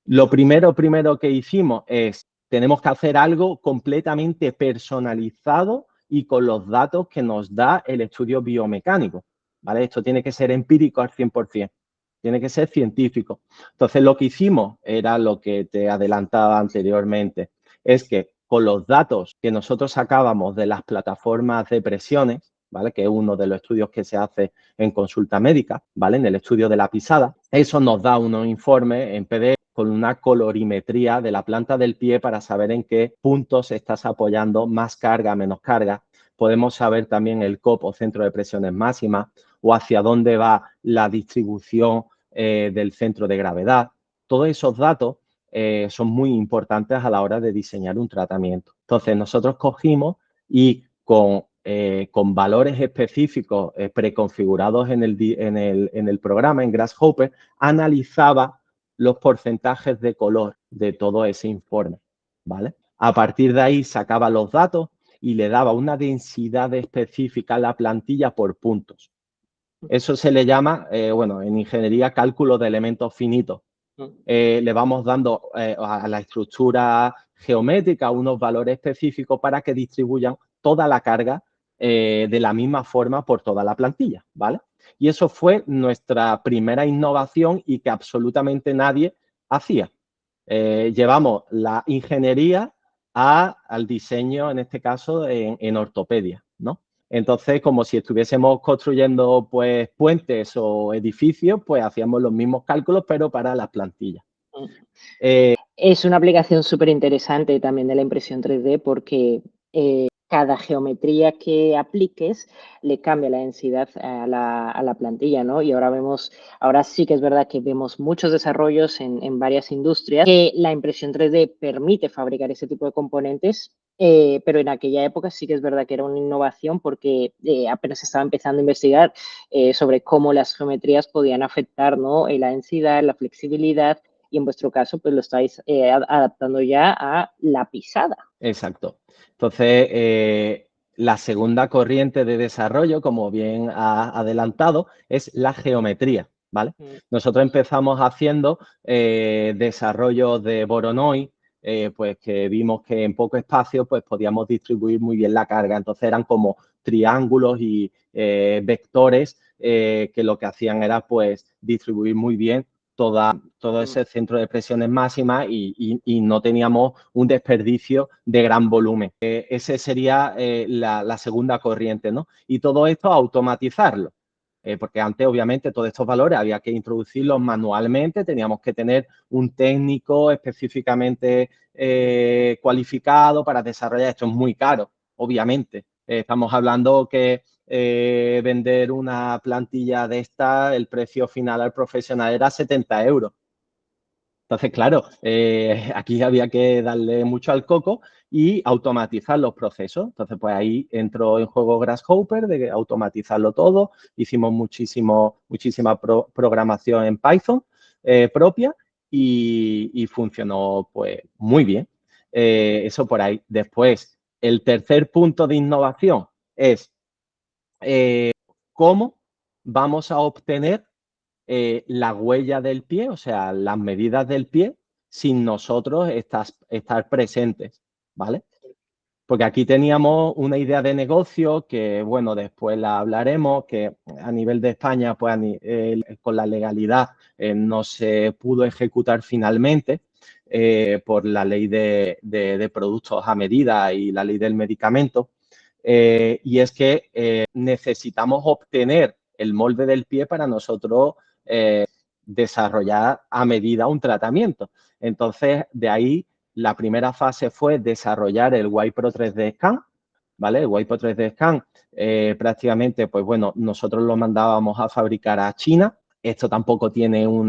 Speaker 2: Lo primero que hicimos es, tenemos que hacer algo completamente personalizado y con los datos que nos da el estudio biomecánico, ¿vale? Esto tiene que ser empírico al 100%, tiene que ser científico. Entonces, lo que hicimos era lo que te adelantaba anteriormente, es que con los datos que nosotros sacábamos de las plataformas de presiones, ¿vale? Que es uno de los estudios que se hace en consulta médica, ¿vale? En el estudio de la pisada, eso nos da unos informes en PDF con una colorimetría de la planta del pie para saber en qué puntos estás apoyando, más carga, menos carga. Podemos saber también el COP o centro de presiones máxima o hacia dónde va la distribución del centro de gravedad. Todos esos datos son muy importantes a la hora de diseñar un tratamiento. Entonces, nosotros cogimos y con con valores específicos preconfigurados en el programa, en Grasshopper, analizaba los porcentajes de color de todo ese informe, ¿vale? A partir de ahí sacaba los datos y le daba una densidad específica a la plantilla por puntos. Eso se le llama, bueno, en ingeniería, cálculo de elementos finitos. Le vamos dando a la estructura geométrica unos valores específicos para que distribuyan toda la carga de la misma forma por toda la plantilla, ¿vale? Y eso fue nuestra primera innovación y que absolutamente nadie hacía. Llevamos la ingeniería al diseño, en este caso, en ortopedia, ¿no? Entonces, como si estuviésemos construyendo pues, puentes o edificios, pues hacíamos los mismos cálculos, pero para las plantillas.
Speaker 1: Es una aplicación súper interesante también de la impresión 3D porque cada geometría que apliques le cambia la densidad a la plantilla, ¿no? Y ahora sí que es verdad que vemos muchos desarrollos en varias industrias que la impresión 3D permite fabricar ese tipo de componentes, pero en aquella época sí que es verdad que era una innovación porque apenas estaba empezando a investigar sobre cómo las geometrías podían afectar, ¿no? La densidad, la flexibilidad. Y en vuestro caso, pues lo estáis adaptando ya a la pisada.
Speaker 2: Exacto. Entonces, la segunda corriente de desarrollo, como bien ha adelantado, es la geometría, ¿vale? Nosotros empezamos haciendo desarrollos de Voronoi, pues que vimos que en poco espacio pues podíamos distribuir muy bien la carga. Entonces eran como triángulos y vectores que lo que hacían era pues distribuir muy bien todo ese centro de presiones máximas y no teníamos un desperdicio de gran volumen. Esa sería la segunda corriente, ¿no? Y todo esto automatizarlo. Porque antes, obviamente, todos estos valores había que introducirlos manualmente, teníamos que tener un técnico específicamente cualificado para desarrollar esto. Es muy caro, obviamente. Estamos hablando que vender una plantilla de esta, el precio final al profesional era 70 euros. Entonces, claro, aquí había que darle mucho al coco y automatizar los procesos. Entonces, pues ahí entró en juego Grasshopper de automatizarlo todo. Hicimos muchísima programación en Python propia y funcionó pues muy bien. Eso por ahí. Después, el tercer punto de innovación es cómo vamos a obtener la huella del pie, o sea, las medidas del pie, sin nosotros estar presentes, ¿vale? Porque aquí teníamos una idea de negocio que, bueno, después la hablaremos, que a nivel de España, pues con la legalidad no se pudo ejecutar finalmente por la ley de productos a medida y la ley del medicamento. Y es que necesitamos obtener el molde del pie para nosotros desarrollar a medida un tratamiento. Entonces, de ahí la primera fase fue desarrollar el WiPro 3D Scan, ¿vale? El WiPro 3D Scan prácticamente, pues bueno, nosotros lo mandábamos a fabricar a China. Esto tampoco tiene un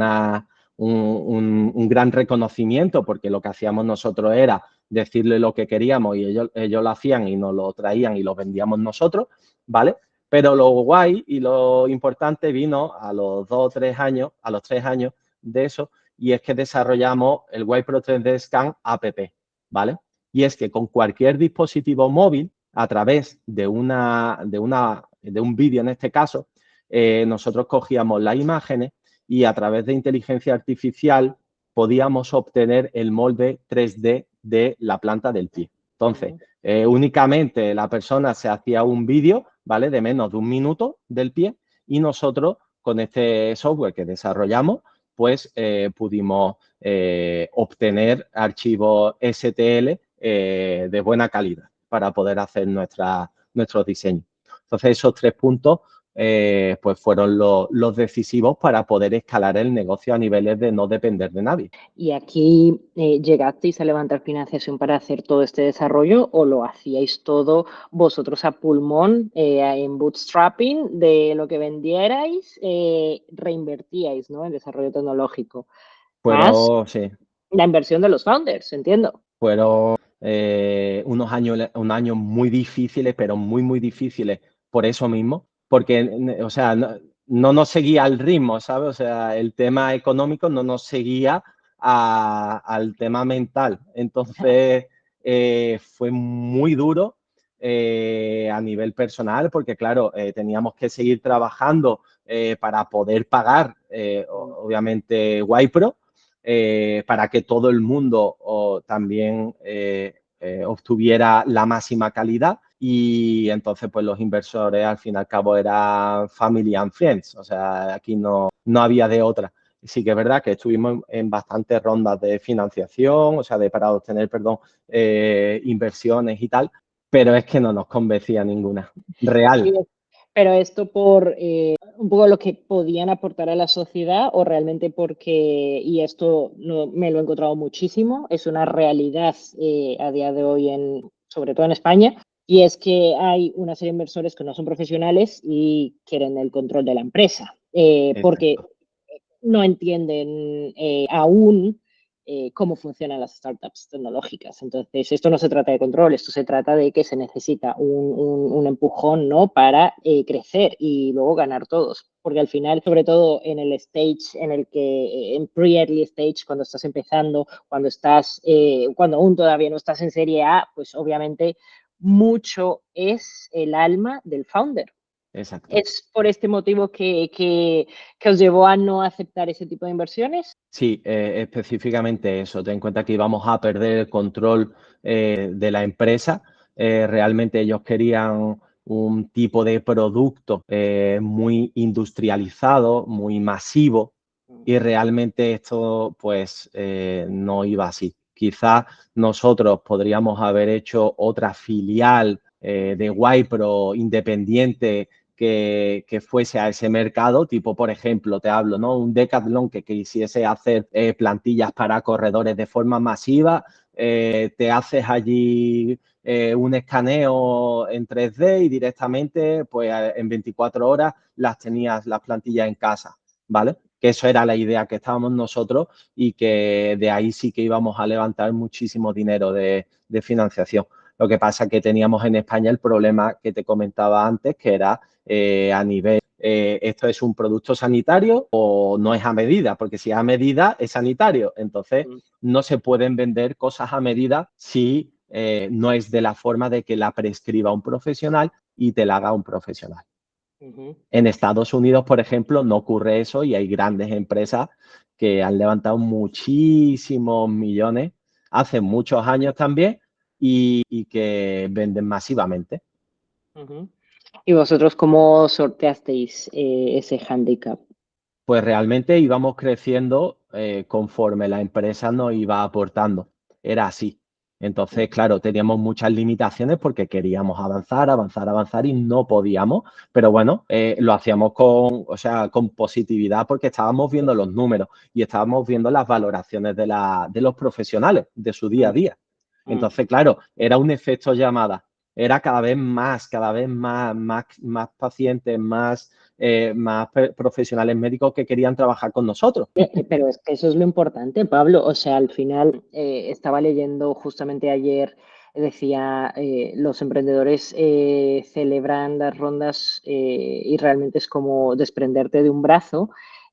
Speaker 2: gran reconocimiento porque lo que hacíamos nosotros era decirle lo que queríamos y ellos lo hacían y nos lo traían y lo vendíamos nosotros, ¿vale? Pero lo guay y lo importante vino a los 2 o 3 años, a los 3 años de eso, y es que desarrollamos el WiPro 3D Scan app, ¿vale? Y es que con cualquier dispositivo móvil, a través de un vídeo en este caso, nosotros cogíamos las imágenes y a través de inteligencia artificial podíamos obtener el molde 3D de la planta del pie. Entonces, únicamente la persona se hacía un vídeo, ¿vale? De menos de 1 minuto del pie y nosotros con este software que desarrollamos, pues pudimos obtener archivos STL de buena calidad para poder hacer nuestros diseños. Entonces, esos 3 puntos pues fueron los decisivos para poder escalar el negocio a niveles de no depender de nadie.
Speaker 1: ¿Y aquí llegasteis a levantar financiación para hacer todo este desarrollo o lo hacíais todo vosotros a pulmón en bootstrapping de lo que vendierais, reinvertíais, ¿no? En desarrollo tecnológico? Más
Speaker 2: Sí.
Speaker 1: la inversión de los founders, entiendo.
Speaker 2: Fueron unos años muy difíciles, pero muy, muy difíciles por eso mismo, porque, o sea, no nos seguía el ritmo, ¿sabes? O sea, el tema económico no nos seguía al tema mental. Entonces, fue muy duro a nivel personal, porque claro, teníamos que seguir trabajando para poder pagar, obviamente, Wipro, para que todo el mundo también obtuviera la máxima calidad. Y entonces, pues los inversores al fin y al cabo eran family and friends, o sea, aquí no había de otra. Sí que es verdad que estuvimos en bastantes rondas de financiación, o sea, para obtener, perdón, inversiones y tal, pero es que no nos convencía ninguna. Real.
Speaker 1: Pero esto por un poco lo que podían aportar a la sociedad o realmente porque, y esto me lo he encontrado muchísimo, es una realidad a día de hoy, sobre todo en España, y es que hay una serie de inversores que no son profesionales y quieren el control de la empresa, porque no entienden aún cómo funcionan las startups tecnológicas. Entonces, esto no se trata de control, esto se trata de que se necesita un empujón, ¿no? Para crecer y luego ganar todos. Porque al final, sobre todo en el stage en el que, en pre-early stage, cuando estás empezando, cuando aún todavía no estás en serie A, pues obviamente mucho es el alma del founder.
Speaker 2: Exacto.
Speaker 1: ¿Es por este motivo que os llevó a no aceptar ese tipo de inversiones?
Speaker 2: Sí, específicamente eso. Ten en cuenta que íbamos a perder el control de la empresa. Realmente ellos querían un tipo de producto muy industrializado, muy masivo, y realmente esto pues no iba así. Quizás nosotros podríamos haber hecho otra filial de Wipro independiente que fuese a ese mercado, tipo, por ejemplo, te hablo, ¿no? Un Decathlon que quisiese hacer plantillas para corredores de forma masiva, te haces allí un escaneo en 3D y directamente, pues en 24 horas las tenías las plantillas en casa, ¿vale? Que eso era la idea que estábamos nosotros y que de ahí sí que íbamos a levantar muchísimo dinero de financiación. Lo que pasa es que teníamos en España el problema que te comentaba antes, que era a nivel, esto es un producto sanitario o no es a medida, porque si es a medida es sanitario. Entonces, no se pueden vender cosas a medida si no es de la forma de que la prescriba un profesional y te la haga un profesional. En Estados Unidos, por ejemplo, no ocurre eso y hay grandes empresas que han levantado muchísimos millones hace muchos años también y que venden masivamente.
Speaker 1: ¿Y vosotros cómo sorteasteis ese hándicap?
Speaker 2: Pues realmente íbamos creciendo conforme la empresa nos iba aportando. Era así. Entonces, claro, teníamos muchas limitaciones porque queríamos avanzar, avanzar, avanzar y no podíamos. Pero bueno, lo hacíamos o sea, con positividad porque estábamos viendo los números y estábamos viendo las valoraciones de los profesionales de su día a día. Entonces, claro, era un efecto llamada. Era cada vez más pacientes, más profesionales médicos que querían trabajar con nosotros.
Speaker 1: Pero es que eso es lo importante, Pablo. O sea, al final estaba leyendo justamente ayer, decía, los emprendedores celebran las rondas y realmente es como desprenderte de un brazo.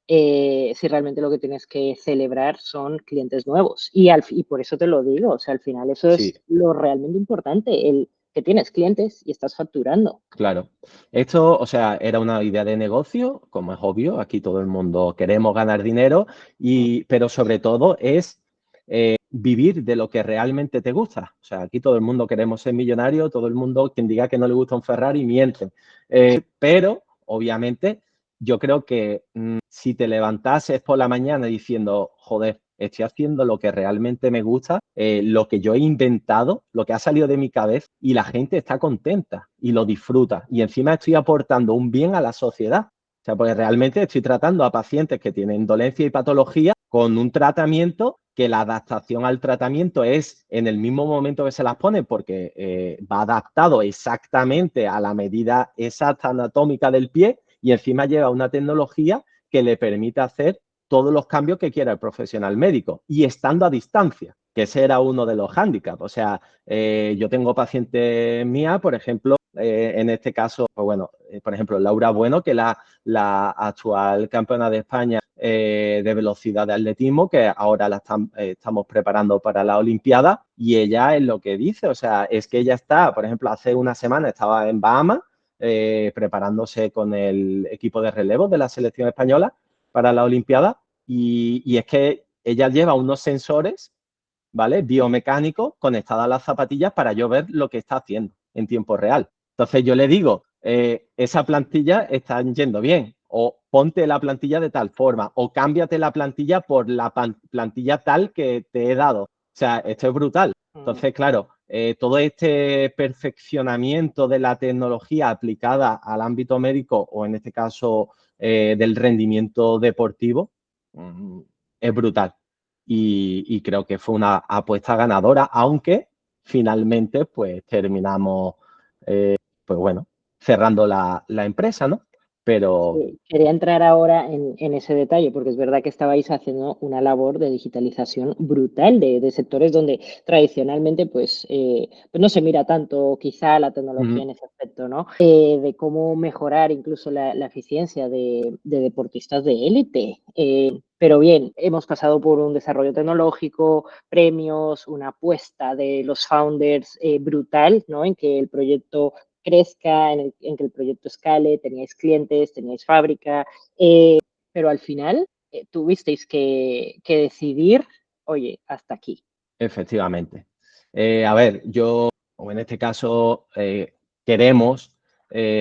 Speaker 1: Si realmente lo que tienes que celebrar son clientes nuevos. Y por eso te lo digo, o sea, al final eso
Speaker 2: Sí,
Speaker 1: es lo realmente importante, el que tienes clientes y estás facturando.
Speaker 2: claro. Esto, o sea, era una idea de negocio, como es obvio, aquí todo el mundo queremos ganar dinero, pero sobre todo es vivir de lo que realmente te gusta. O sea, aquí todo el mundo queremos ser millonario, todo el mundo, quien diga que no le gusta un Ferrari, miente. Pero, obviamente, yo creo que si te levantases por la mañana diciendo, joder, estoy haciendo lo que realmente me gusta, lo que yo he inventado, lo que ha salido de mi cabeza y la gente está contenta y lo disfruta. Y encima estoy aportando un bien a la sociedad. O sea, porque realmente estoy tratando a pacientes que tienen dolencia y patología con un tratamiento que la adaptación al tratamiento es en el mismo momento que se las pone porque va adaptado exactamente a la medida exacta anatómica del pie y encima lleva una tecnología que le permite hacer todos los cambios que quiera el profesional médico y estando a distancia, que ese era uno de los hándicaps. O sea, yo tengo pacientes mías, por ejemplo, en este caso, pues bueno, por ejemplo, Laura Bueno, que es la actual campeona de España de velocidad de atletismo, que ahora estamos preparando para la Olimpiada, y ella es lo que dice, o sea, es que ella está, por ejemplo, hace una semana estaba en Bahamas preparándose con el equipo de relevo de la selección española para la Olimpiada, y es que ella lleva unos sensores, ¿vale? Biomecánicos conectados a las zapatillas para yo ver lo que está haciendo en tiempo real. Entonces yo le digo, esa plantilla está yendo bien, o ponte la plantilla de tal forma, o cámbiate la plantilla por la plantilla tal que te he dado. O sea, esto es brutal. Entonces, claro, todo este perfeccionamiento de la tecnología aplicada al ámbito médico, o en este caso del rendimiento deportivo, es brutal. Y creo que fue una apuesta ganadora, aunque finalmente pues terminamos, pues bueno, cerrando la empresa, ¿no? Pero
Speaker 1: Sí, quería entrar ahora en ese detalle, porque es verdad que estabais haciendo una labor de digitalización brutal de sectores donde tradicionalmente pues no se mira tanto quizá la tecnología en ese aspecto, ¿no? De cómo mejorar incluso la eficiencia de deportistas de élite. Pero bien, hemos pasado por un desarrollo tecnológico, premios, una apuesta de los founders brutal, ¿no? En que el proyecto crezca, en que el proyecto escale, teníais clientes, teníais fábrica, pero al final tuvisteis que decidir, oye, hasta aquí.
Speaker 2: efectivamente. A ver, yo, o en este caso, queremos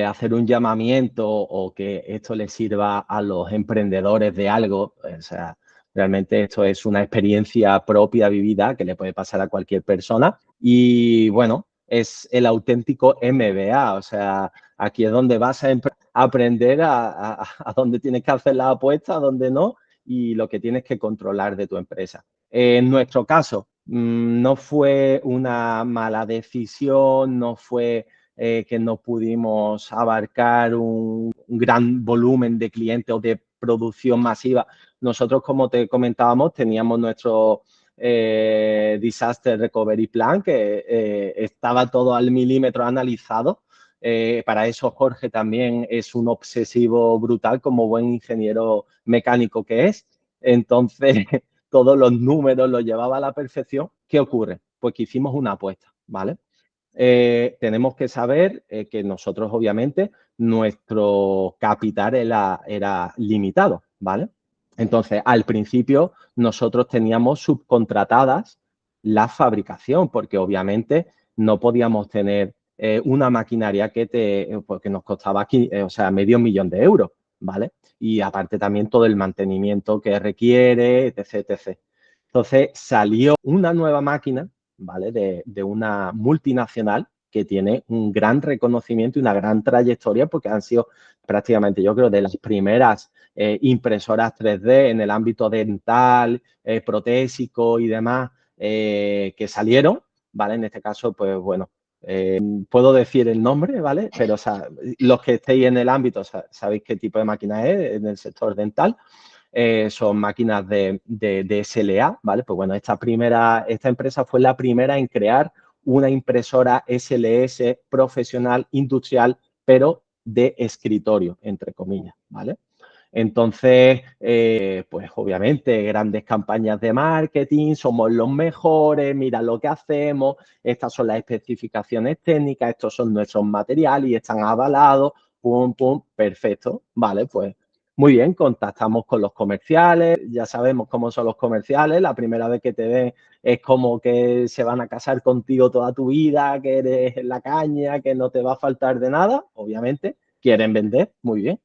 Speaker 2: hacer un llamamiento o que esto le sirva a los emprendedores de algo. O sea, realmente esto es una experiencia propia vivida que le puede pasar a cualquier persona. Y bueno, es el auténtico MBA. O sea, aquí es donde vas a aprender a dónde tienes que hacer la apuesta, a dónde no, y lo que tienes que controlar de tu empresa. En nuestro caso, no fue una mala decisión, no fue que no pudimos abarcar un gran volumen de clientes o de producción masiva. Nosotros, como te comentábamos, teníamos nuestro Disaster Recovery Plan, que estaba todo al milímetro analizado. Para eso Jorge también es un obsesivo brutal como buen ingeniero mecánico que es. Entonces, todos los números los llevaba a la perfección. ¿Qué ocurre? Pues que hicimos una apuesta, ¿vale? Tenemos que saber que nosotros, obviamente, nuestro capital era limitado, ¿vale? Entonces, al principio, nosotros teníamos subcontratadas la fabricación, porque obviamente no podíamos tener una maquinaria porque nos costaba aquí, o sea, $500,000, ¿vale? Y aparte también todo el mantenimiento que requiere, etc, etc. Entonces, salió una nueva máquina, ¿vale? De una multinacional que tiene un gran reconocimiento y una gran trayectoria porque han sido prácticamente, yo creo, de las primeras impresoras 3D en el ámbito dental, protésico y demás que salieron, ¿vale? En este caso, pues bueno, puedo decir el nombre, ¿vale? Pero o sea, los que estéis en el ámbito sabéis qué tipo de máquina es en el sector dental. Son máquinas de SLA, ¿vale? Pues bueno, esta empresa fue la primera en crear una impresora SLS profesional, industrial, pero de escritorio, entre comillas, ¿vale? Entonces, pues obviamente, grandes campañas de marketing, somos los mejores, mira lo que hacemos, estas son las especificaciones técnicas, estos son nuestros materiales y están avalados, pum, pum, perfecto, vale, pues muy bien, contactamos con los comerciales, ya sabemos cómo son los comerciales, la primera vez que te ven es como que se van a casar contigo toda tu vida, que eres la caña, que no te va a faltar de nada, obviamente, quieren vender, muy bien.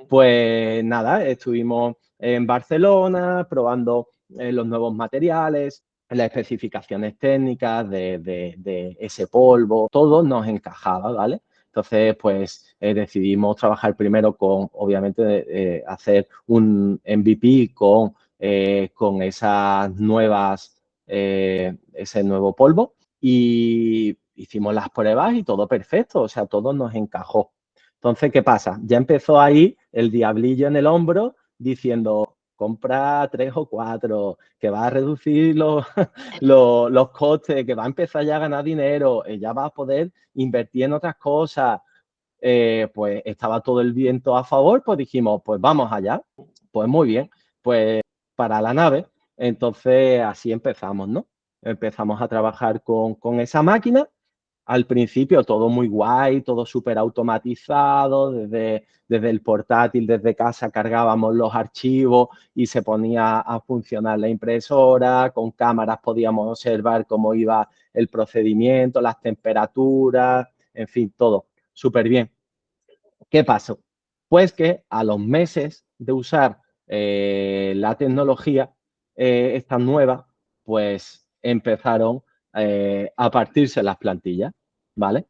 Speaker 2: Pues nada, estuvimos en Barcelona probando los nuevos materiales, las especificaciones técnicas de ese polvo, todo nos encajaba, ¿vale? Entonces, pues decidimos trabajar primero con, obviamente, hacer un MVP con esas nuevas, ese nuevo polvo y hicimos las pruebas y todo perfecto, o sea, todo nos encajó. Entonces, ¿qué pasa? Ya empezó ahí el diablillo en el hombro diciendo, compra 3 o 4, que va a reducir los costes, que va a empezar ya a ganar dinero, ya va a poder invertir en otras cosas. Pues estaba todo el viento a favor, pues dijimos, pues vamos allá. Pues muy bien, pues para la nave. Entonces así empezamos, ¿no? Empezamos a trabajar con esa máquina. Al principio todo muy guay, todo súper automatizado, desde el portátil, desde casa cargábamos los archivos y se ponía a funcionar la impresora, con cámaras podíamos observar cómo iba el procedimiento, las temperaturas, en fin, todo súper bien. ¿Qué pasó? Pues que a los meses de usar la tecnología esta nueva, pues empezaron a partirse las plantillas, ¿vale?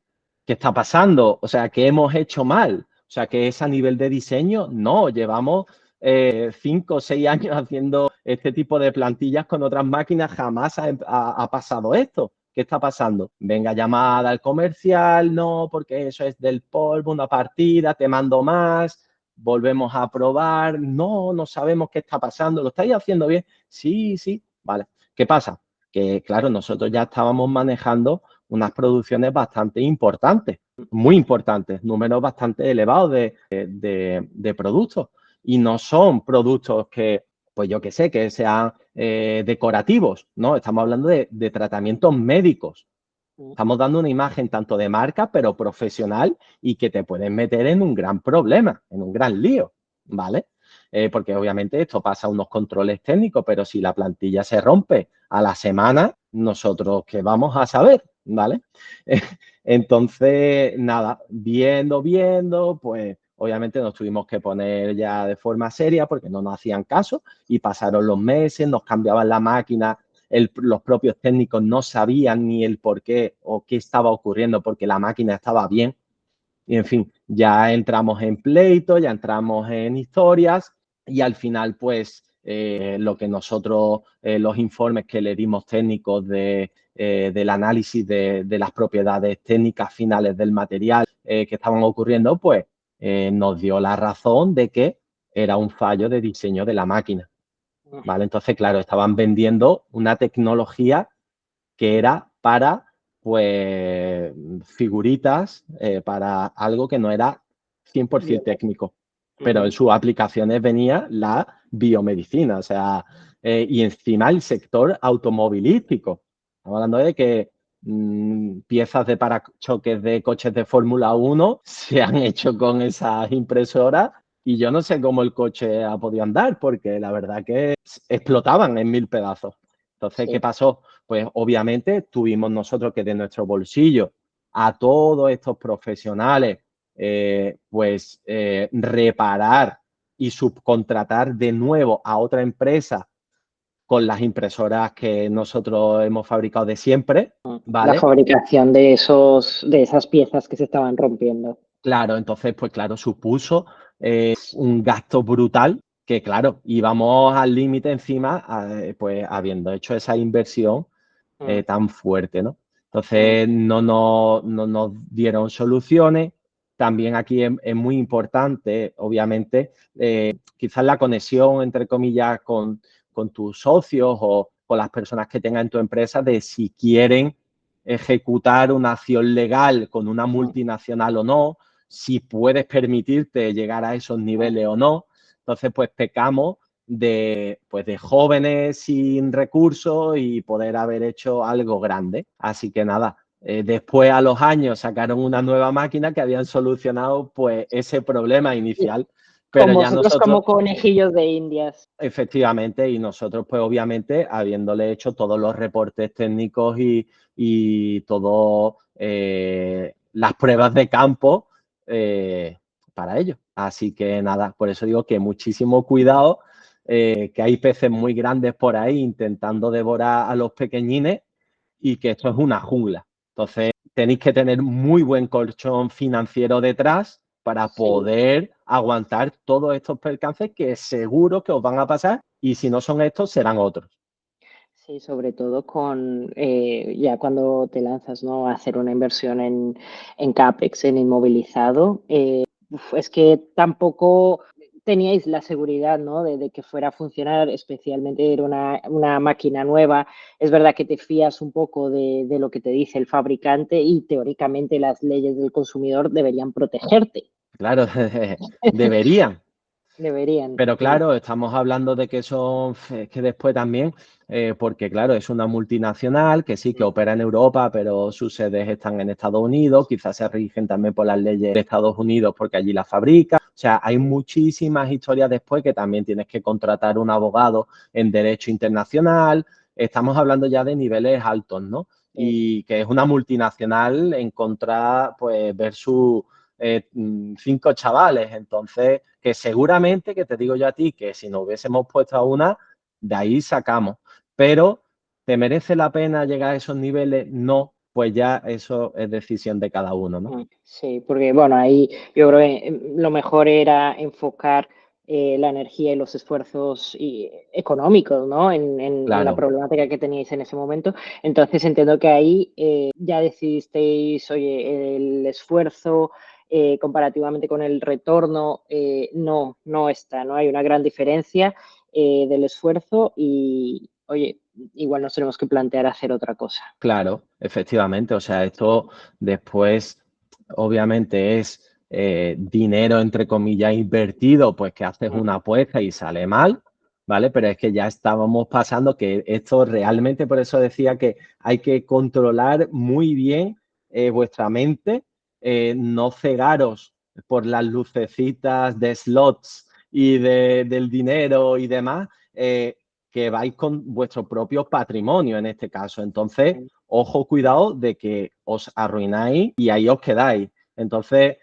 Speaker 2: ¿Qué está pasando? O sea, ¿qué hemos hecho mal? O sea, ¿que es a nivel de diseño? No, llevamos 5 o 6 años haciendo este tipo de plantillas con otras máquinas, jamás ha pasado esto. ¿Qué está pasando? Venga, llamada al comercial, no, porque eso es del polvo, una partida, te mando más, volvemos a probar, no, no sabemos qué está pasando, ¿lo estáis haciendo bien? Sí, sí, vale. ¿Qué pasa? Que, claro, nosotros ya estábamos manejando unas producciones bastante importantes, muy importantes, números bastante elevados de productos. Y no son productos que, pues yo qué sé, que sean decorativos, ¿no? Estamos hablando de tratamientos médicos. Estamos dando una imagen tanto de marca, pero profesional y que te pueden meter en un gran problema, en un gran lío, ¿vale? Porque obviamente esto pasa a unos controles técnicos, pero si la plantilla se rompe a la semana, nosotros qué vamos a saber, ¿vale? Entonces, nada, viendo, pues obviamente nos tuvimos que poner ya de forma seria porque no nos hacían caso y pasaron los meses, nos cambiaban la máquina, los propios técnicos no sabían ni el por qué o qué estaba ocurriendo porque la máquina estaba bien. Y en fin, ya entramos en pleito, ya entramos en historias y al final, pues, lo que nosotros, los informes que le dimos técnicos del análisis de las propiedades técnicas finales del material que estaban ocurriendo, pues, nos dio la razón de que era un fallo de diseño de la máquina. ¿Vale? Entonces, claro, estaban vendiendo una tecnología que era para, pues, figuritas, para algo que no era 100% técnico. Pero en sus aplicaciones venía la biomedicina, o sea, y encima el sector automovilístico. Estamos hablando de que piezas de parachoques de coches de Fórmula 1 se han hecho con esas impresoras y yo no sé cómo el coche ha podido andar, porque la verdad que explotaban en 1000 pedazos. Entonces, ¿qué pasó? Pues obviamente tuvimos nosotros que de nuestro bolsillo a todos estos profesionales, pues reparar y subcontratar de nuevo a otra empresa con las impresoras que nosotros hemos fabricado de siempre,
Speaker 1: La
Speaker 2: ¿vale?
Speaker 1: fabricación de esas piezas que se estaban rompiendo.
Speaker 2: Claro, entonces, pues claro, supuso un gasto brutal que, claro, íbamos al límite encima, pues habiendo hecho esa inversión tan fuerte, ¿no? Entonces, no nos dieron soluciones. También aquí es muy importante, obviamente, quizás la conexión, entre comillas, con tus socios o con las personas que tengan en tu empresa de si quieren ejecutar una acción legal con una multinacional o no, si puedes permitirte llegar a esos niveles o no. Entonces, pues pecamos de jóvenes sin recursos y poder haber hecho algo grande. Así que nada, después a los años sacaron una nueva máquina que habían solucionado pues ese problema inicial. Pero
Speaker 1: Con
Speaker 2: ya
Speaker 1: vosotros
Speaker 2: nosotros,
Speaker 1: como conejillos de indias.
Speaker 2: efectivamente, y nosotros pues obviamente habiéndole hecho todos los reportes técnicos y todas las pruebas de campo para ello. Así que nada, por eso digo que muchísimo cuidado, que hay peces muy grandes por ahí intentando devorar a los pequeñines y que esto es una jungla. Entonces tenéis que tener muy buen colchón financiero detrás para poder aguantar todos estos percances que seguro que os van a pasar y si no son estos serán otros.
Speaker 1: Sí, sobre todo ya cuando te lanzas, ¿no?, a hacer una inversión en CAPEX, en inmovilizado, es que tampoco teníais la seguridad, ¿no? De que fuera a funcionar, especialmente era una máquina nueva. Es verdad que te fías un poco de lo que te dice el fabricante y teóricamente las leyes del consumidor deberían protegerte.
Speaker 2: Claro, deberían.
Speaker 1: Deberían,
Speaker 2: Pero
Speaker 1: sí.
Speaker 2: claro, estamos hablando de que son, es que después también, porque claro, es una multinacional que sí que opera en Europa, pero sus sedes están en Estados Unidos, quizás se rigen también por las leyes de Estados Unidos porque allí la fabrica. O sea, hay muchísimas historias después que también tienes que contratar un abogado en derecho internacional. Estamos hablando ya de niveles altos, ¿no?
Speaker 1: Sí.
Speaker 2: Y que es una multinacional en contra, pues, versus 5 chavales. Entonces, que seguramente, que te digo yo a ti, que si nos hubiésemos puesto a una, de ahí sacamos. Pero, ¿te merece la pena llegar a esos niveles? No, pues ya eso es decisión de cada uno, ¿no?
Speaker 1: Sí, porque bueno, ahí yo creo que lo mejor era enfocar la energía y los esfuerzos económicos, ¿no? En la
Speaker 2: Claro,
Speaker 1: problemática que teníais en ese momento. Entonces entiendo que ahí ya decidisteis, oye, el esfuerzo comparativamente con el retorno no está, ¿no? Hay una gran diferencia del esfuerzo y, oye, igual nos tenemos que plantear hacer otra cosa.
Speaker 2: claro, efectivamente. O sea, esto después, obviamente, es dinero, entre comillas, invertido, pues que haces una apuesta y sale mal, ¿vale? Pero es que ya estábamos pasando que esto realmente, por eso decía que hay que controlar muy bien vuestra mente, no cegaros por las lucecitas de slots y del dinero y demás, que vais con vuestro propio patrimonio en este caso. Entonces, ojo, cuidado de que os arruináis y ahí os quedáis. Entonces,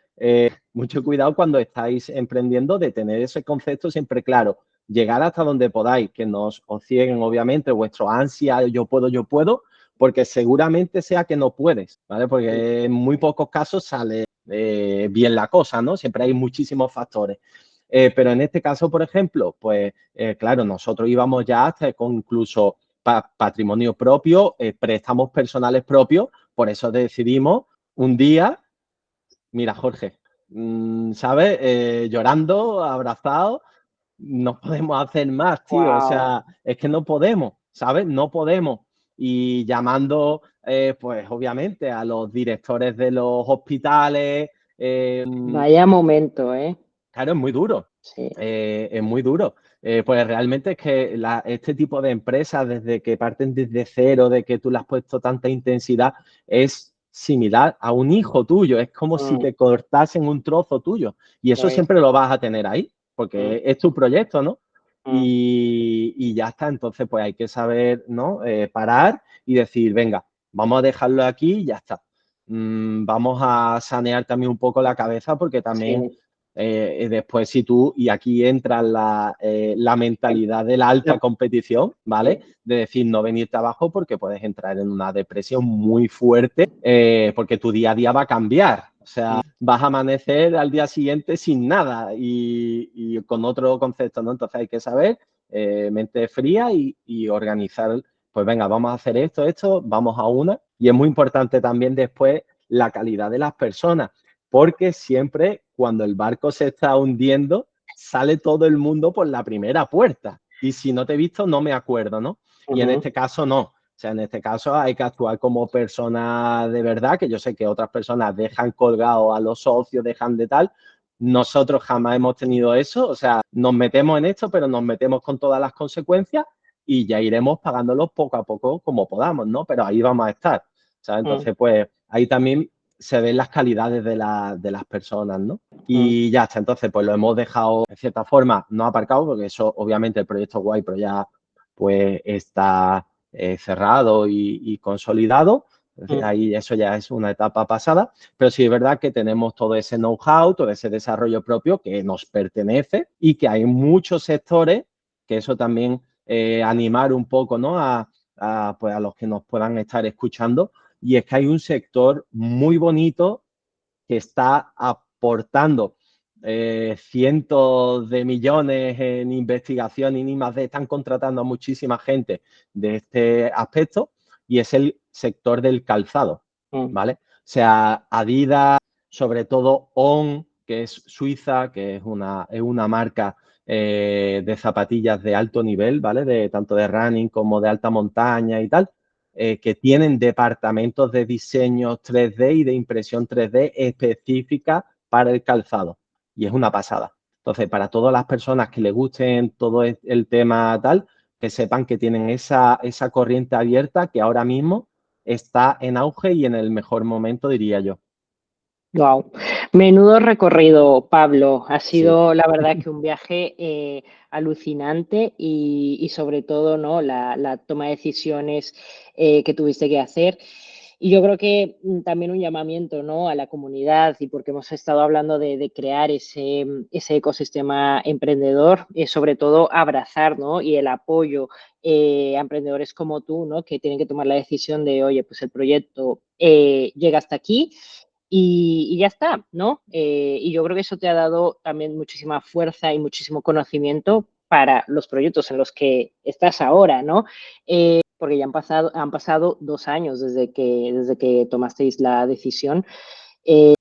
Speaker 2: mucho cuidado cuando estáis emprendiendo de tener ese concepto siempre claro. Llegar hasta donde podáis, que no os cieguen, obviamente, vuestro ansia, yo puedo, porque seguramente sea que no puedes, ¿vale? Porque en muy pocos casos sale bien la cosa, ¿no? Siempre hay muchísimos factores. Pero en este caso, por ejemplo, pues claro, nosotros íbamos ya hasta con incluso patrimonio propio, préstamos personales propios, por eso decidimos un día, mira, Jorge, ¿sabes? Llorando, abrazado, no podemos hacer más, tío. O
Speaker 1: Wow.
Speaker 2: sea, es que no podemos, ¿sabes? No podemos. Y llamando, pues obviamente, a los directores de los hospitales.
Speaker 1: Vaya momento, ¿eh?
Speaker 2: Claro, es muy duro.
Speaker 1: Sí.
Speaker 2: Es muy duro. Pues realmente es que este tipo de empresas, desde que parten desde cero, de que tú le has puesto tanta intensidad, es similar a un hijo tuyo. Es como si
Speaker 1: Mm,
Speaker 2: te cortasen un trozo tuyo. Y
Speaker 1: lo
Speaker 2: eso
Speaker 1: es.
Speaker 2: siempre lo vas a tener ahí,
Speaker 1: Mm,
Speaker 2: porque es tu proyecto, ¿no?
Speaker 1: mm,
Speaker 2: Y ya está. Entonces, pues hay que saber, ¿no? Parar y decir, venga, vamos a dejarlo aquí y ya está. Vamos a sanear también un poco la cabeza, porque también
Speaker 1: sí.
Speaker 2: después, si tú, y aquí entra la mentalidad de la alta competición, ¿vale?
Speaker 1: Sí.
Speaker 2: De decir, no venirte abajo porque puedes entrar en una depresión muy fuerte, porque tu día a día va a cambiar. O sea, vas a amanecer al día siguiente sin nada y con otro concepto, ¿no? Entonces hay que saber, mente fría y organizar, pues venga, vamos a hacer esto, vamos a una. Y es muy importante también después la calidad de las personas, porque siempre cuando el barco se está hundiendo, sale todo el mundo por la primera puerta. Y si no te he visto, no me acuerdo, ¿no? Y en
Speaker 1: Ujú,
Speaker 2: este caso no. O sea, en este caso hay que actuar como persona de verdad, que yo sé que otras personas dejan colgado a los socios, dejan de tal. Nosotros jamás hemos tenido eso. O sea, nos metemos en esto, pero nos metemos con todas las consecuencias y ya iremos pagándolos poco a poco como podamos, ¿no? Pero ahí vamos a estar. ¿Sabes?
Speaker 1: mm,
Speaker 2: Entonces, pues ahí también se ven las calidades de las personas, ¿no?
Speaker 1: mm,
Speaker 2: Y ya está, entonces pues lo hemos dejado en cierta forma no aparcado, porque eso obviamente el proyecto guay, pero ya pues está cerrado y consolidado.
Speaker 1: mm,
Speaker 2: Ahí eso ya es una etapa pasada, pero sí es verdad que tenemos todo ese know-how, todo ese desarrollo propio que nos pertenece y que hay muchos sectores que eso también animar un poco, ¿no? Pues a los que nos puedan estar escuchando, y es que hay un sector muy bonito que está aportando cientos de millones en investigación y ni más de, están contratando a muchísima gente de este aspecto, y es el sector del calzado,
Speaker 1: mm,
Speaker 2: ¿vale? O sea, Adidas, sobre todo On, que es suiza, que es una marca de zapatillas de alto nivel, ¿vale? Tanto de running como de alta montaña y tal, que tienen departamentos de diseño 3D y de impresión 3D específica para el calzado. Y es una pasada. Entonces, para todas las personas que les gusten todo el tema tal, que sepan que tienen esa corriente abierta que ahora mismo está en auge y en el mejor momento, diría yo.
Speaker 1: Wow, menudo recorrido, Pablo. Ha
Speaker 2: Sí.
Speaker 1: sido, la verdad, que un viaje alucinante y sobre todo, ¿no? La toma de decisiones que tuviste que hacer. Y yo creo que también un llamamiento, ¿no? A la comunidad, y porque hemos estado hablando de crear ese ecosistema emprendedor, sobre todo abrazar, ¿no? Y el apoyo a emprendedores como tú, ¿no? Que tienen que tomar la decisión de, oye, pues el proyecto llega hasta aquí y ya está, ¿no? Y yo creo que eso te ha dado también muchísima fuerza y muchísimo conocimiento para los proyectos en los que estás ahora, ¿no? Porque ya han pasado 2 años desde que tomasteis la decisión.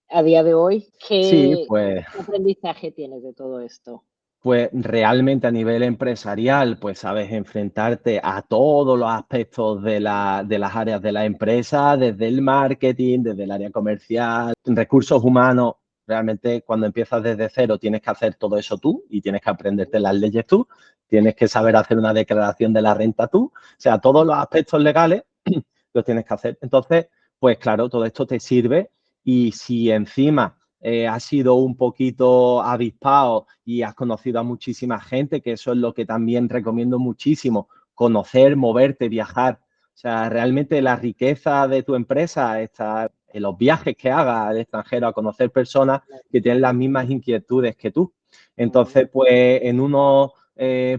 Speaker 1: A día de hoy,
Speaker 2: Sí,
Speaker 1: ¿qué
Speaker 2: pues
Speaker 1: aprendizaje tienes de todo esto?
Speaker 2: Pues realmente a nivel empresarial, pues sabes enfrentarte a todos los aspectos de las áreas de la empresa, desde el marketing, desde el área comercial, recursos humanos. Realmente cuando empiezas desde cero tienes que hacer todo eso tú y tienes que aprenderte las leyes tú, tienes que saber hacer una declaración de la renta tú, o sea, todos los aspectos legales los tienes que hacer. Entonces, pues claro, todo esto te sirve y si encima has sido un poquito avispado y has conocido a muchísima gente, que eso es lo que también recomiendo muchísimo, conocer, moverte, viajar. O sea, realmente la riqueza de tu empresa está en los viajes que hagas al extranjero a conocer personas que tienen las mismas inquietudes que tú. Entonces, pues en uno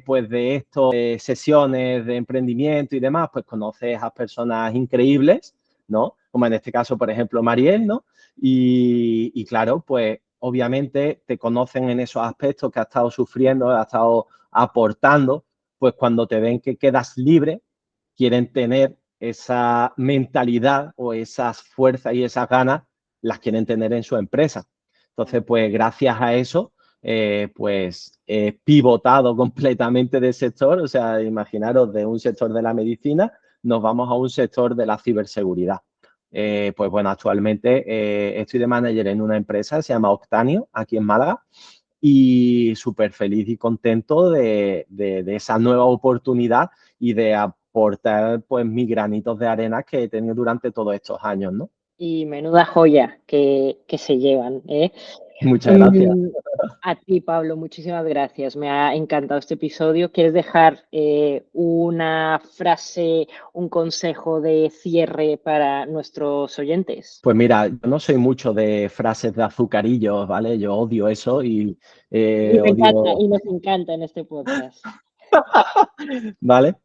Speaker 2: pues de estas sesiones de emprendimiento y demás, pues conoces a personas increíbles, ¿no? Como en este caso, por ejemplo, Mariel, ¿no? Y claro, pues obviamente te conocen en esos aspectos que has estado sufriendo, has estado aportando, pues cuando te ven que quedas libre, quieren tener esa mentalidad o esas fuerzas y esas ganas, las quieren tener en su empresa. Entonces, pues gracias a eso, pues he pivotado completamente del sector, o sea, imaginaros de un sector de la medicina, nos vamos a un sector de la ciberseguridad. Pues bueno, actualmente estoy de manager en una empresa, se llama Octanio, aquí en Málaga, y súper feliz y contento de esa nueva oportunidad y de aportar pues mis granitos de arena que he tenido durante todos estos años, ¿no?
Speaker 1: Y menuda joya que se llevan, ¿eh?
Speaker 2: Muchas gracias.
Speaker 1: Mm, a ti, Pablo, muchísimas gracias. Me ha encantado este episodio. ¿Quieres dejar una frase, un consejo de cierre para nuestros oyentes?
Speaker 2: Pues mira, yo no soy mucho de frases de azucarillos, ¿vale? Yo odio eso y
Speaker 1: Y me encanta,
Speaker 2: odio,
Speaker 1: y nos encanta en este podcast.
Speaker 2: ¿vale?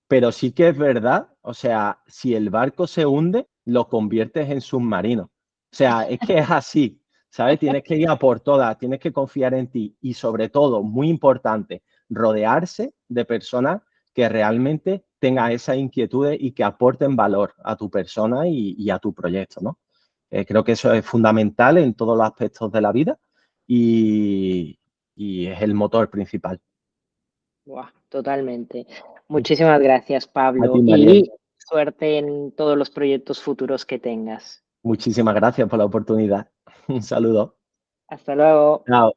Speaker 2: Pero sí que es verdad, o sea, si el barco se hunde, lo conviertes en submarino. O sea, es que es así, ¿sabes? Tienes que ir a por todas, tienes que confiar en ti y sobre todo, muy importante, rodearse de personas que realmente tengan esas inquietudes y que aporten valor a tu persona y a tu proyecto, ¿no? Creo que eso es fundamental en todos los aspectos de la vida y, y es el motor principal.
Speaker 1: Buah, totalmente. Muchísimas gracias,
Speaker 2: A ti,
Speaker 1: Pablo,
Speaker 2: Mariel.
Speaker 1: y suerte en todos los proyectos futuros que tengas.
Speaker 2: Muchísimas gracias por la oportunidad. Un saludo.
Speaker 1: Hasta luego.
Speaker 2: Chao.